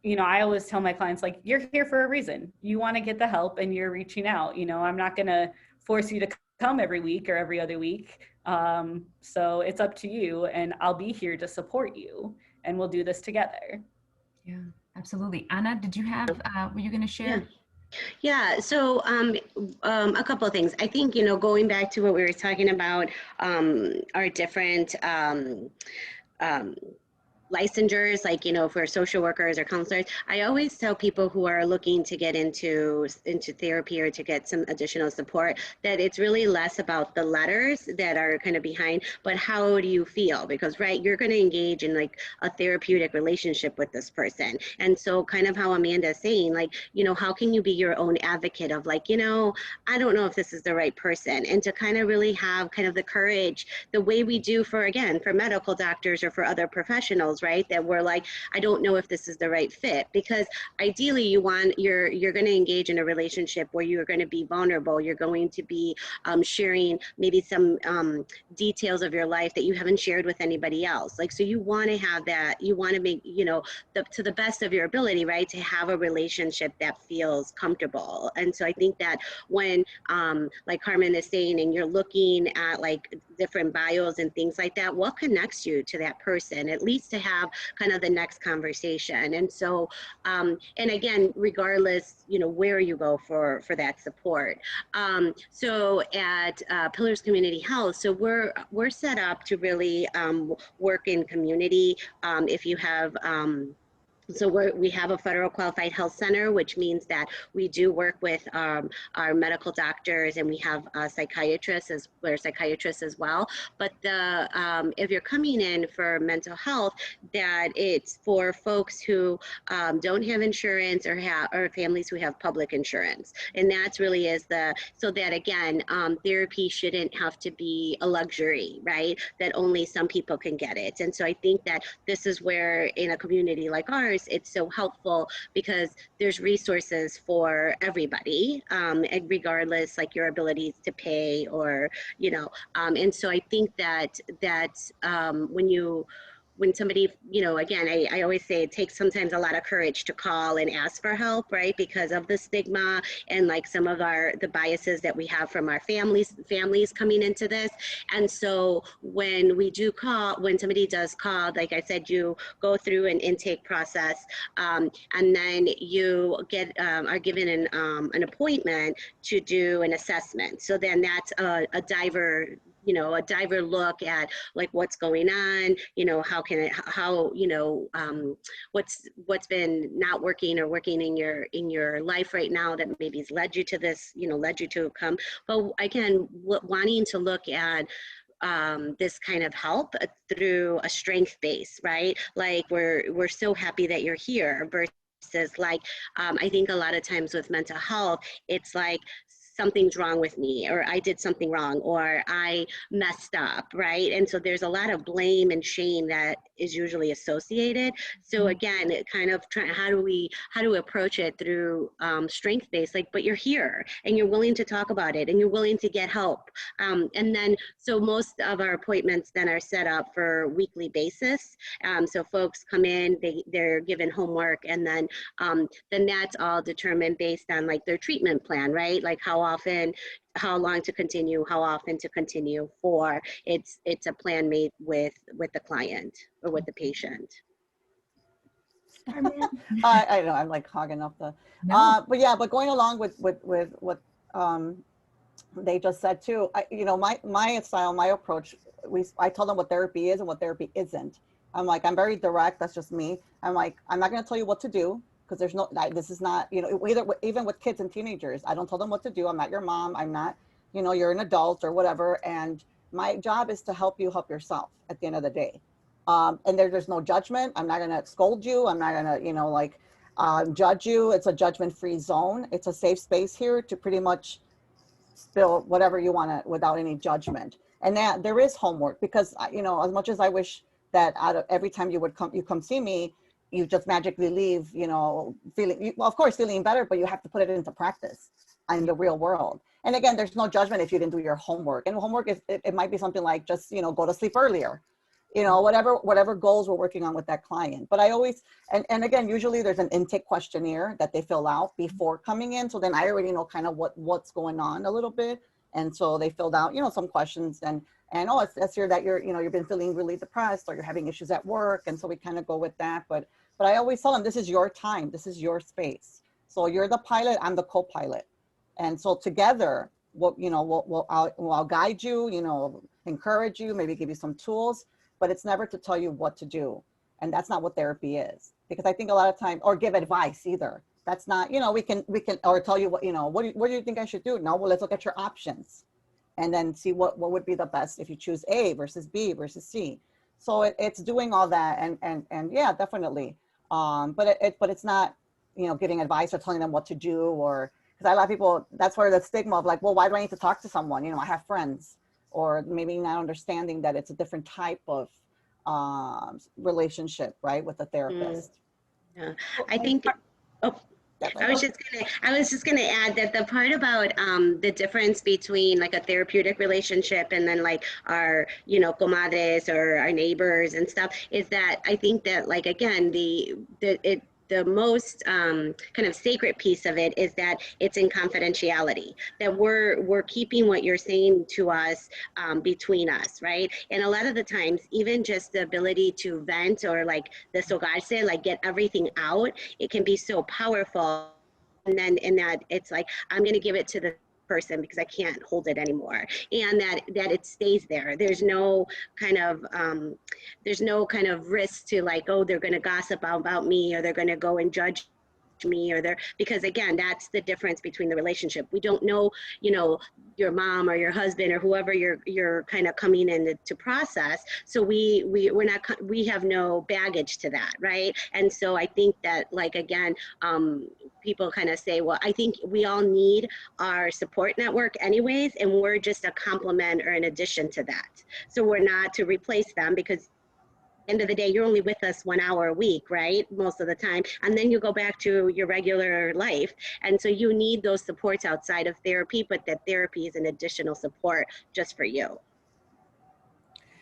you know, I always tell my clients, like, you're here for a reason. You want to get the help and you're reaching out. You know, I'm not going to force you to come every week or every other week. So it's up to you, and I'll be here to support you, and we'll do this together. Yeah, absolutely. Anna, did you have, were you going to share? Yeah, so a couple of things. I think, you know, going back to what we were talking about, our different licensures, like, you know, for social workers or counselors, I always tell people who are looking to get into therapy or to get some additional support that it's really less about the letters that are kind of behind, but how do you feel? Because, right, you're going to engage in like a therapeutic relationship with this person. And so kind of how Amanda is saying, like, you know, how can you be your own advocate of like, you know, I don't know if this is the right person, and to kind of really have kind of the courage, the way we do for, again, for medical doctors or for other professionals, right? That we're like, I don't know if this is the right fit, because ideally you're going to engage in a relationship where you're going to be vulnerable. You're going to be sharing maybe some details of your life that you haven't shared with anybody else. Like, so you want to have that, you want to make, you know, to the best of your ability, right? To have a relationship that feels comfortable. And so I think that when, like Carmen is saying, and you're looking at like different bios and things like that, what connects you to that person, at least to have kind of the next conversation. And so, and again, regardless, you know, where you go for that support. So at Pillars Community Health, so we're set up to really work in community. If you have, so we have a federal qualified health center, which means that we do work with our medical doctors, and we have psychiatrists as well. But if you're coming in for mental health, that it's for folks who don't have insurance or families who have public insurance, and that's really so that again, therapy shouldn't have to be a luxury, right? That only some people can get it. And so I think that this is where in a community like ours, course, it's so helpful because there's resources for everybody, and regardless, like your abilities to pay or, you know, and so I think that when somebody, you know, again, I always say it takes sometimes a lot of courage to call and ask for help, right? Because of the stigma and like some of the biases that we have from our families coming into this. And so when we do call, when somebody does call, like I said, you go through an intake process, and then you get, are given an appointment to do an assessment. So then that's a diver, you know, a diver look at like what's going on, you know, how, you know, what's been not working or working in your life right now that maybe has led you to this, you know, led you to come. But again, wanting to look at this kind of help through a strength base, right? Like we're so happy that you're here versus like, I think a lot of times with mental health, it's like, something's wrong with me, or I did something wrong, or I messed up, right? And so there's a lot of blame and shame that is usually associated. So again, it kind of how do we approach it through strength based, like, but you're here and you're willing to talk about it and you're willing to get help. And then, so most of our appointments then are set up for weekly basis. So folks come in, they're given homework, and then that's all determined based on like their treatment plan, right? Like how often, how long to continue, how often to continue for. It's a plan made with the client or with the patient. I know I'm like hogging up the, but yeah, but going along with what they just said too, you know, my style, my approach, I tell them what therapy is and what therapy isn't. I'm like, I'm very direct. That's just me. I'm like, I'm not going to tell you what to do, because there's no, this is not, you know, even with kids and teenagers, I don't tell them what to do. I'm not your mom. I'm not, you know, you're an adult or whatever. And my job is to help you help yourself at the end of the day. And there's no judgment. I'm not going to scold you. I'm not going to, you know, like judge you. It's a judgment-free zone. It's a safe space here to pretty much spill whatever you want to without any judgment. And that there is homework, because, you know, as much as I wish that out of every time you come see me, you just magically leave, you know, feeling, well, of course, feeling better, but you have to put it into practice in the real world. And again, there's no judgment if you didn't do your homework. And homework is, it might be something like just, you know, go to sleep earlier, you know, whatever goals we're working on with that client. But I always, and again, usually there's an intake questionnaire that they fill out before coming in. So then I already know kind of what's going on a little bit. And so they filled out, you know, some questions, and oh, it's here that you're, you know, you've been feeling really depressed, or you're having issues at work. And so we kind of go with that. But I always tell them, this is your time. This is your space. So you're the pilot, I'm the co-pilot. And so together, I'll guide you, you know, encourage you, maybe give you some tools, but it's never to tell you what to do. And that's not what therapy is. Because I think a lot of time, or give advice either. That's not, you know, we can, or tell you what, you know, what do you think I should do? No, well, let's look at your options and then see what would be the best if you choose A versus B versus C. So it's doing all that, and yeah, definitely. But it's not, you know, giving advice or telling them what to do, or, because a lot of people, that's where the stigma of like, well, why do I need to talk to someone? You know, I have friends, or maybe not understanding that it's a different type of relationship, right, with a therapist. Yeah, I think. Oh. I was just gonna add that the part about the difference between like a therapeutic relationship and then like our, you know, comadres or our neighbors and stuff, is that I think that, like, again, the most kind of sacred piece of it is that it's in confidentiality, that we're keeping what you're saying to us between us, right? And a lot of the times, even just the ability to vent, or like desahogarse, like get everything out, it can be so powerful. And then in that, it's like, I'm going to give it to the person because I can't hold it anymore, and that it stays there. There's no kind of risk to like, oh, they're going to gossip about me, or they're going to go and judge me, or because again, that's the difference between the relationship. We don't know, you know, your mom or your husband or whoever you're kind of coming in to process. So we have no baggage to that, right? And so I think that, like, again, people kind of say, well, I think we all need our support network anyways, and we're just a complement or an addition to that. So we're not to replace them, because end of the day, you're only with us 1 hour a week, right? Most of the time. And then you go back to your regular life. And so you need those supports outside of therapy, but that therapy is an additional support just for you.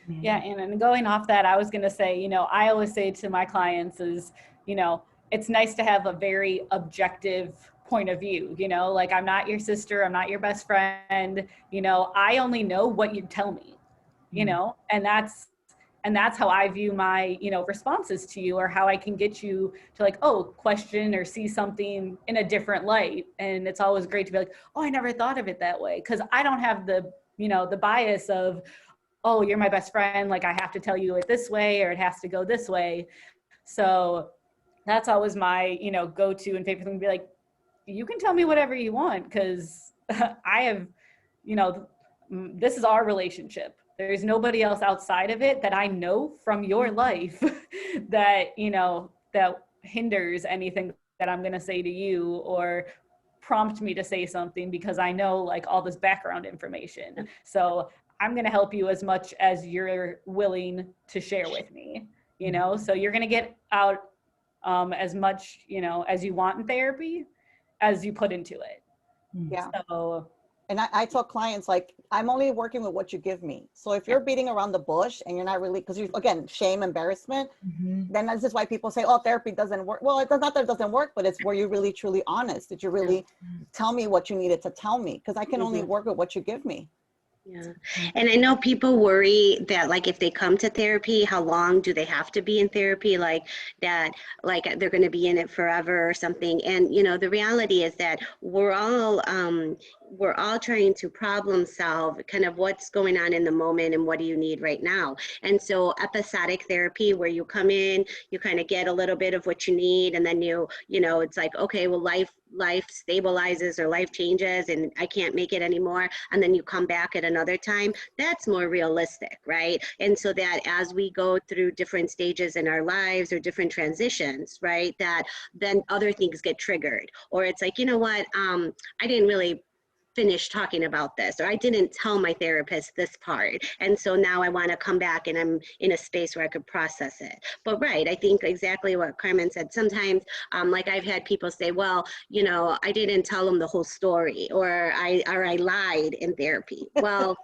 Yeah, and going off that, I was going to say, you know, I always say to my clients is, you know, it's nice to have a very objective point of view, you know, like I'm not your sister, I'm not your best friend, you know, I only know what you tell me, you know, and that's how I view my, you know, responses to you, or how I can get you to like, oh, question or see something in a different light. And it's always great to be like, oh, I never thought of it that way. Cause I don't have the, you know, the bias of, oh, you're my best friend, like I have to tell you it this way, or it has to go this way. So that's always my, you know, go-to and favorite thing to be like, you can tell me whatever you want, because I have, you know, this is our relationship. There's nobody else outside of it that I know from your life that, you know, that hinders anything that I'm going to say to you or prompt me to say something, because I know like all this background information. So I'm going to help you as much as you're willing to share with me, you know? So you're going to get out as much, you know, as you want in therapy as you put into it. Yeah. So, and I tell clients, like, I'm only working with what you give me. So if you're beating around the bush and you're not really, because you, again, shame, embarrassment, then this is why people say, oh, therapy doesn't work. Well, it's not that it doesn't work, but it's where you're really, truly honest. Did you really tell me what you needed to tell me? Because I can only work with what you give me. Yeah. And I know people worry that like if they come to therapy, how long do they have to be in therapy? Like that, like they're going to be in it forever or something. And, you know, the reality is that we're all trying to problem solve kind of what's going on in the moment and what do you need right now. And so episodic therapy, where you come in, you kind of get a little bit of what you need, and then you know, it's like, okay, well, life stabilizes or life changes and I can't make it anymore. And then you come back at another time. That's more realistic, right? And so that as we go through different stages in our lives or different transitions, right, that then other things get triggered, or it's like, you know what, I didn't really finish talking about this, or I didn't tell my therapist this part. And so now I want to come back and I'm in a space where I could process it. But right, I think exactly what Carmen said. Sometimes, like I've had people say, well, you know, I didn't tell them the whole story, or I lied in therapy. Well,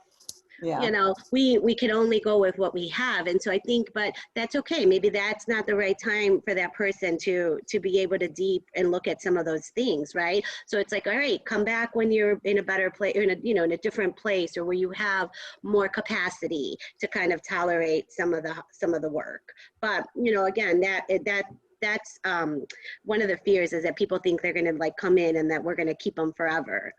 Yeah. you know, we can only go with what we have. And so I think, but that's okay. Maybe that's not the right time for that person to be able to deep and look at some of those things, right? So it's like, all right, come back when you're in a better place, or in a, you know, in a different place, or where you have more capacity to kind of tolerate some of the work. But, you know, again, that's one of the fears, is that people think they're going to like come in and that we're going to keep them forever.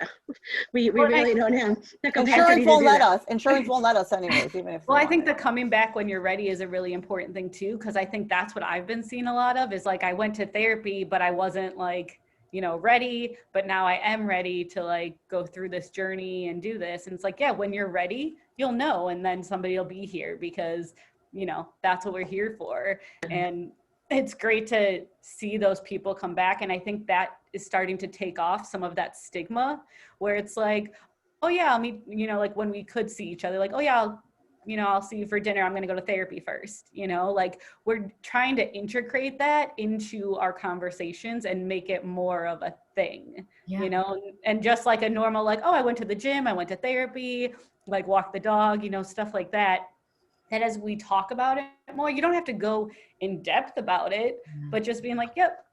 we really don't have the capacity Insurance won't to do let that. us. Insurance won't let us anyways, even if. well, I think that coming back when you're ready is a really important thing too, because I think that's what I've been seeing a lot of, is like I went to therapy, but I wasn't like, you know, ready, but now I am ready to like go through this journey and do this. And it's like, yeah, when you're ready, you'll know, and then somebody will be here, because, you know, that's what we're here for. And it's great to see those people come back. And I think that is starting to take off some of that stigma, where it's like, oh yeah, I'll meet, you know, like when we could see each other, like, oh yeah, I'll see you for dinner. I'm going to go to therapy first, you know, like we're trying to integrate that into our conversations and make it more of a thing, you know, and just like a normal, like, oh, I went to the gym, I went to therapy, like walk the dog, you know, stuff like that. That as we talk about it more, you don't have to go in depth about it, but just being like, yep.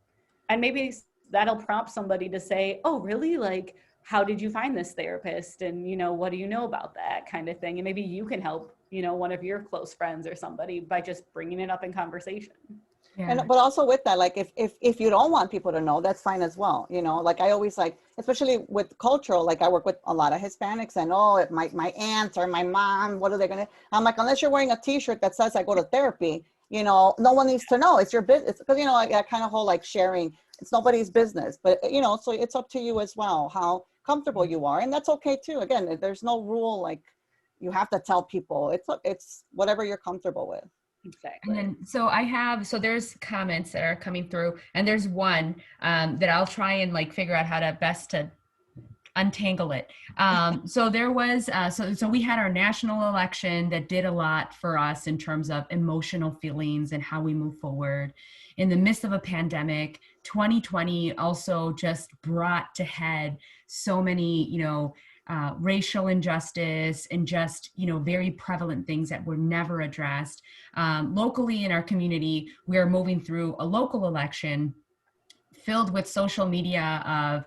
And maybe that'll prompt somebody to say, oh, really? Like, how did you find this therapist? And, you know, what do you know about that kind of thing? And maybe you can help, you know, one of your close friends or somebody by just bringing it up in conversation. And but also with that, like if you don't want people to know, that's fine as well. You know, like I always like, especially with cultural, like I work with a lot of Hispanics, and my aunt or my mom, what are they gonna? I'm like, unless you're wearing a T-shirt that says I go to therapy, you know, no one needs to know. It's your business, because you know, like that kind of whole like sharing, it's nobody's business. But you know, so it's up to you as well how comfortable you are, and that's okay too. Again, there's no rule like you have to tell people. It's whatever you're comfortable with. Exactly. And then, so there's comments that are coming through, and there's one that I'll try and like figure out how to best to untangle it. So there was, so we had our national election that did a lot for us in terms of emotional feelings and how we move forward. In the midst of a pandemic, 2020 also just brought to head so many, racial injustice and just, very prevalent things that were never addressed. Locally in our community, we are moving through a local election filled with social media of,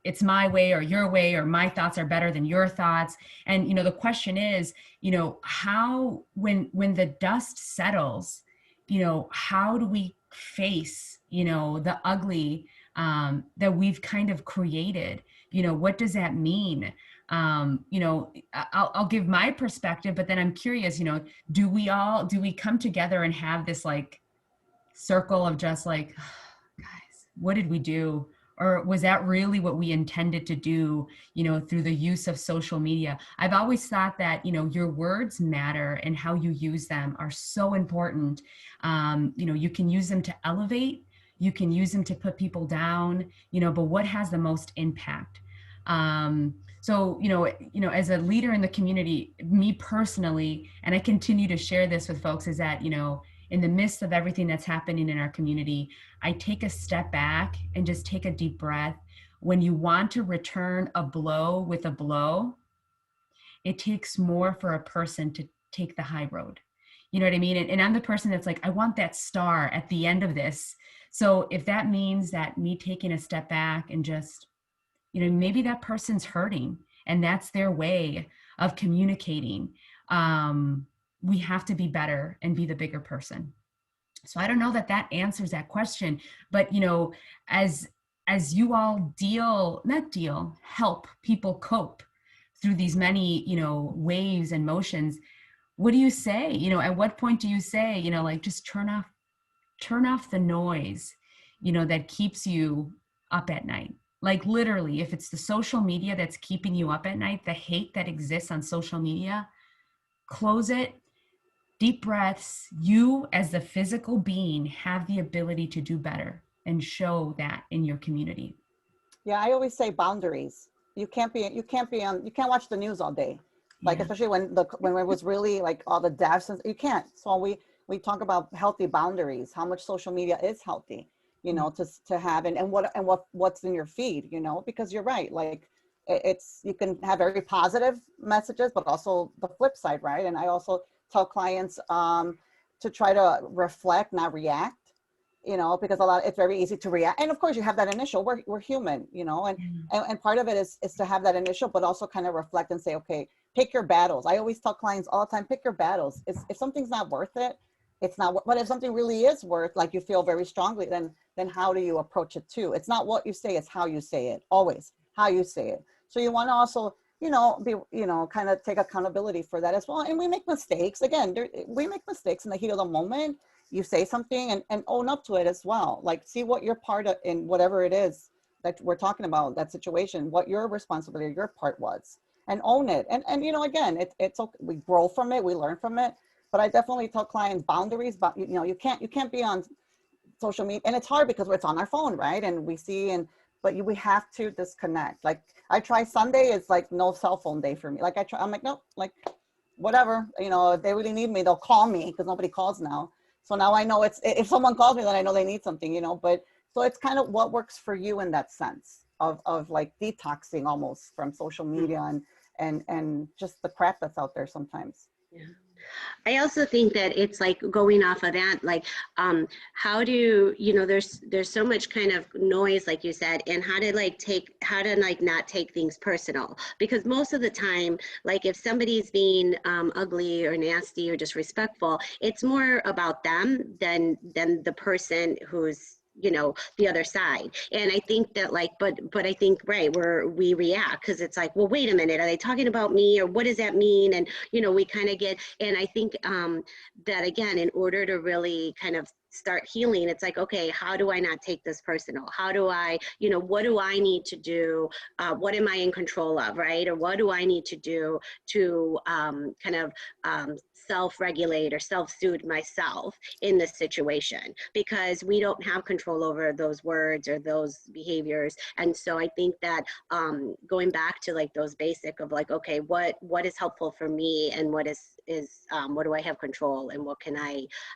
it's my way or your way, or my thoughts are better than your thoughts. And, the question is, how, when the dust settles, how do we face, the ugly that we've kind of created? What does that mean? I'll give my perspective, but then I'm curious, do we come together and have this like circle of just like, guys, what did we do? Or was that really what we intended to do, through the use of social media? I've always thought that, your words matter and how you use them are so important. You can use them to elevate, you can use them to put people down, but what has the most impact? So, as a leader in the community, me personally, and I continue to share this with folks, is that, in the midst of everything that's happening in our community, I take a step back and just take a deep breath. When you want to return a blow with a blow, it takes more for a person to take the high road. You know what I mean? And I'm the person that's like, I want that star at the end of this. So if that means that me taking a step back and just, maybe that person's hurting and that's their way of communicating. We have to be better and be the bigger person. So I don't know that answers that question, but, as you all help people cope through these many, waves and motions, what do you say? At what point do you say, like, just turn off the noise, that keeps you up at night? Like literally, if it's the social media that's keeping you up at night, the hate that exists on social media, close it. Deep breaths. You as the physical being have the ability to do better and show that in your community. Yeah, I always say boundaries. You can't watch the news all day. Like, yeah. Especially when it was really like all the deaths, you can't. So we talk about healthy boundaries, how much social media is healthy, to have, and what's in your feed, because you're right. Like you can have very positive messages, but also the flip side, right? And I also tell clients to try to reflect, not react, because it's very easy to react. And of course you have that initial, we're human, and part of it is to have that initial, but also kind of reflect and say, okay, pick your battles. I always tell clients all the time, pick your battles. If something's not worth it, it's not. But if something really is worth, like you feel very strongly, then how do you approach it too? It's not what you say, it's how you say it. Always how you say it. So you want to also, kind of take accountability for that as well. And we make mistakes. Again, we make mistakes in the heat of the moment. You say something and own up to it as well. Like, see what your part in whatever it is that we're talking about, that situation, what your responsibility, your part was, and own it. And again, it's okay. We grow from it, we learn from it. But I definitely tell clients boundaries, but you can't be on social media, and it's hard because it's on our phone, right? And we see, but we have to disconnect. Like I try Sunday is like no cell phone day for me. Like I'm like, nope, like whatever, if they really need me, they'll call me, because nobody calls now. So now I know if someone calls me, then I know they need something, but so it's kind of what works for you in that sense of like detoxing almost from social media and just the crap that's out there sometimes. Yeah. I also think that it's like going off of that, like, how do, there's so much kind of noise, like you said, and how to not take things personal, because most of the time, like if somebody's being ugly or nasty or disrespectful, it's more about them than the person who's, the other side. And I think that but I think, right, we react because it's like, well, wait a minute, are they talking about me, or what does that mean? And, we kind of get, and I think that again, in order to really kind of start healing, it's like, okay, how do I not take this personal? How do I, what do I need to do? What am I in control of, right? Or what do I need to do to self-regulate or self-soothe myself in this situation? Because we don't have control over those words or those behaviors. And so I think that going back to like those basic of like, okay, what is helpful for me, and what what do I have control, and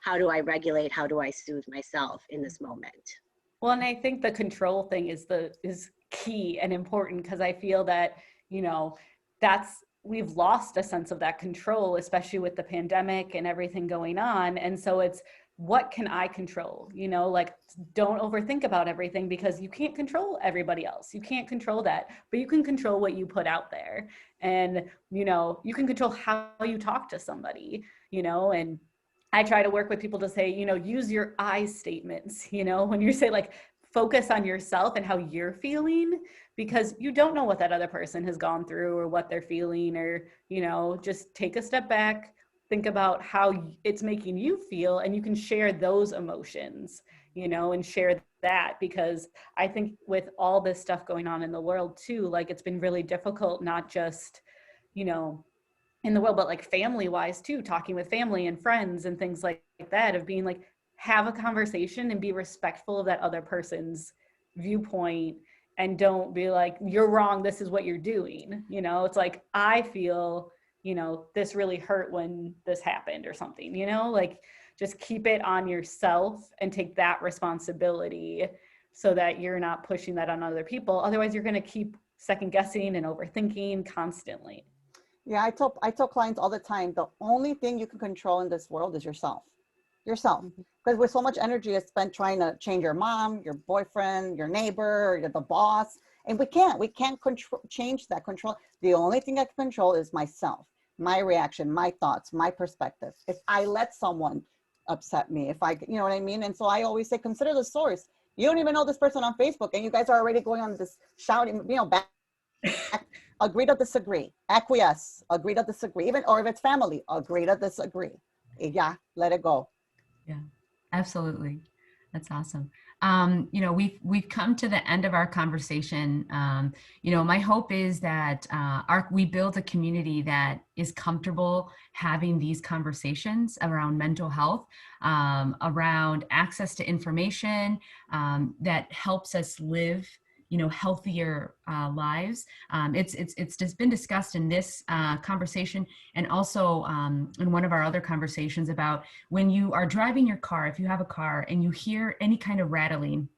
how do I regulate, how do I soothe myself in this moment? Well, and I think the control thing is key and important, because I feel that, we've lost a sense of that control, especially with the pandemic and everything going on. And so it's, what can I control? Like, don't overthink about everything, because you can't control everybody else. You can't control that, but you can control what you put out there. And, you can control how you talk to somebody, and I try to work with people to say, use your I statements, when you say like, focus on yourself and how you're feeling, because you don't know what that other person has gone through or what they're feeling, or, just take a step back, think about how it's making you feel, and you can share those emotions, and share that, because I think with all this stuff going on in the world too, like, it's been really difficult, not just, in the world, but like family wise too, talking with family and friends and things like that, of being like, have a conversation and be respectful of that other person's viewpoint, and don't be like, you're wrong, this is what you're doing. It's like, I feel, this really hurt when this happened or something, like, just keep it on yourself and take that responsibility, so that you're not pushing that on other people. Otherwise, you're going to keep second guessing and overthinking constantly. Yeah, I tell clients all the time, the only thing you can control in this world is yourself. Because with so much energy is spent trying to change your mom, your boyfriend, your neighbor, the boss, and we can't change that control. The only thing I can control is myself, my reaction, my thoughts, my perspective. If I let someone upset me, if I, you know what I mean? And so I always say, consider the source. You don't even know this person on Facebook, and you guys are already going on this shouting, back. Agree to disagree, acquiesce, agree to disagree, even, or if it's family, agree to disagree. Yeah, let it go. Yeah, absolutely. That's awesome. We've come to the end of our conversation. My hope is that we build a community that is comfortable having these conversations around mental health, around access to information that helps us live healthier lives. It's just been discussed in this conversation, and also in one of our other conversations about when you are driving your car, if you have a car and you hear any kind of rattling,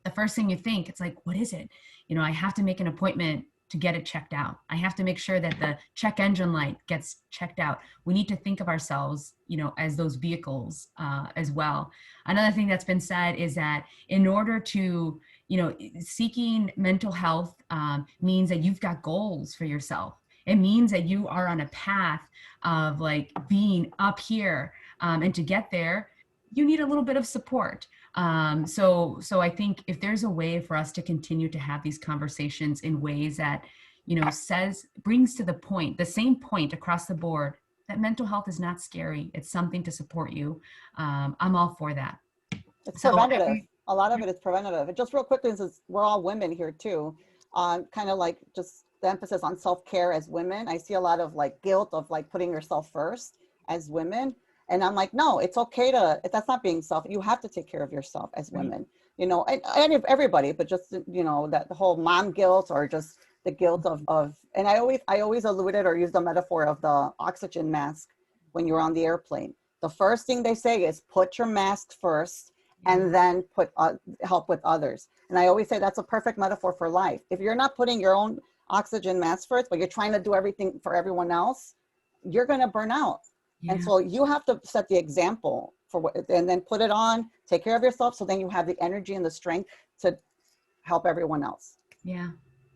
the first thing you think, it's like, what is it? I have to make an appointment to get it checked out. I have to make sure that the check engine light gets checked out. We need to think of ourselves, as those vehicles as well. Another thing that's been said is that in order to, seeking mental health means that you've got goals for yourself. It means that you are on a path of like being up here, and to get there, you need a little bit of support. So I think if there's a way for us to continue to have these conversations in ways that, brings to the same point across the board, that mental health is not scary. It's something to support you. I'm all for that. It's preventative. A lot of it is preventative. And just real quickly, since we're all women here too, kind of like just the emphasis on self-care as women. I see a lot of like guilt of like putting yourself first as women. And I'm like, no, it's okay that's not being you have to take care of yourself as women, and everybody, but just, that the whole mom guilt, or just the guilt of, and I always alluded or use the metaphor of the oxygen mask when you're on the airplane. The first thing they say is put your mask first, and then help with others. And I always say that's a perfect metaphor for life. If you're not putting your own oxygen mask first, but you're trying to do everything for everyone else, you're going to burn out. Yeah. And so you have to set the example and then put it on, take care of yourself. So then you have the energy and the strength to help everyone else. Yeah,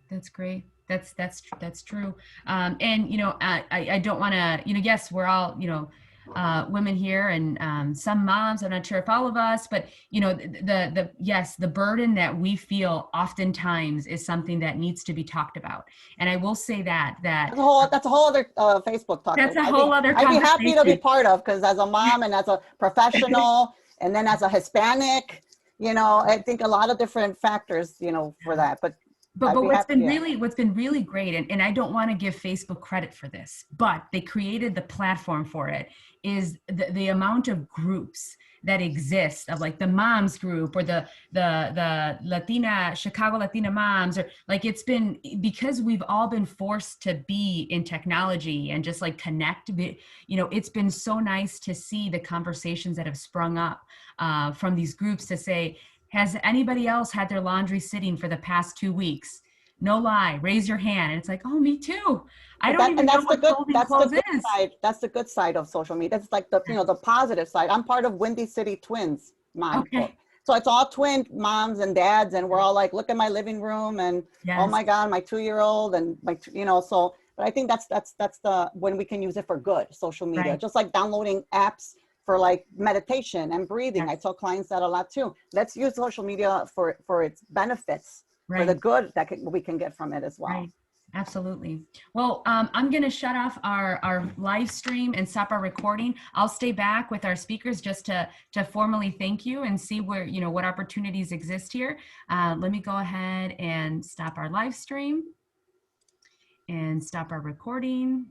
that's great. That's true. And, I don't want to, yes, we're all, women here, and some moms, I'm not sure if all of us, but the burden that we feel oftentimes is something that needs to be talked about. And I will say that's a whole other Facebook talk. That's a whole other I'd be happy to be part of, because as a mom and as a professional, And then as a Hispanic, you know, I think a lot of different factors, you know, for that. But what's been really great, and I don't want to give Facebook credit for this, but they created the platform for it, is the amount of groups that exist, of like the moms group or the Chicago Latina moms, or like, it's been, because we've all been forced to be in technology and just like connect, you know, it's been so nice to see the conversations that have sprung up from these groups to say, has anybody else had their laundry sitting for the past 2 weeks? No lie, raise your hand. And it's like, oh, me too. I don't even know what folding clothes is. That's the good side of social media. It's like the, you know, the positive side. I'm part of Windy City Twins mom book. So it's all twin moms and dads, and we're all like, look at my living room, and oh my God, my 2-year-old, and my, you know, so, but I think that's the, when we can use it for good, social media, just like downloading apps for like meditation and breathing. I tell clients that a lot too. Let's use social media for its benefits, for the good that we can get from it as well. Right. Absolutely. Well, I'm going to shut off our live stream and stop our recording. I'll stay back with our speakers just to formally thank you and see where, you know, what opportunities exist here. Let me go ahead and stop our live stream and stop our recording.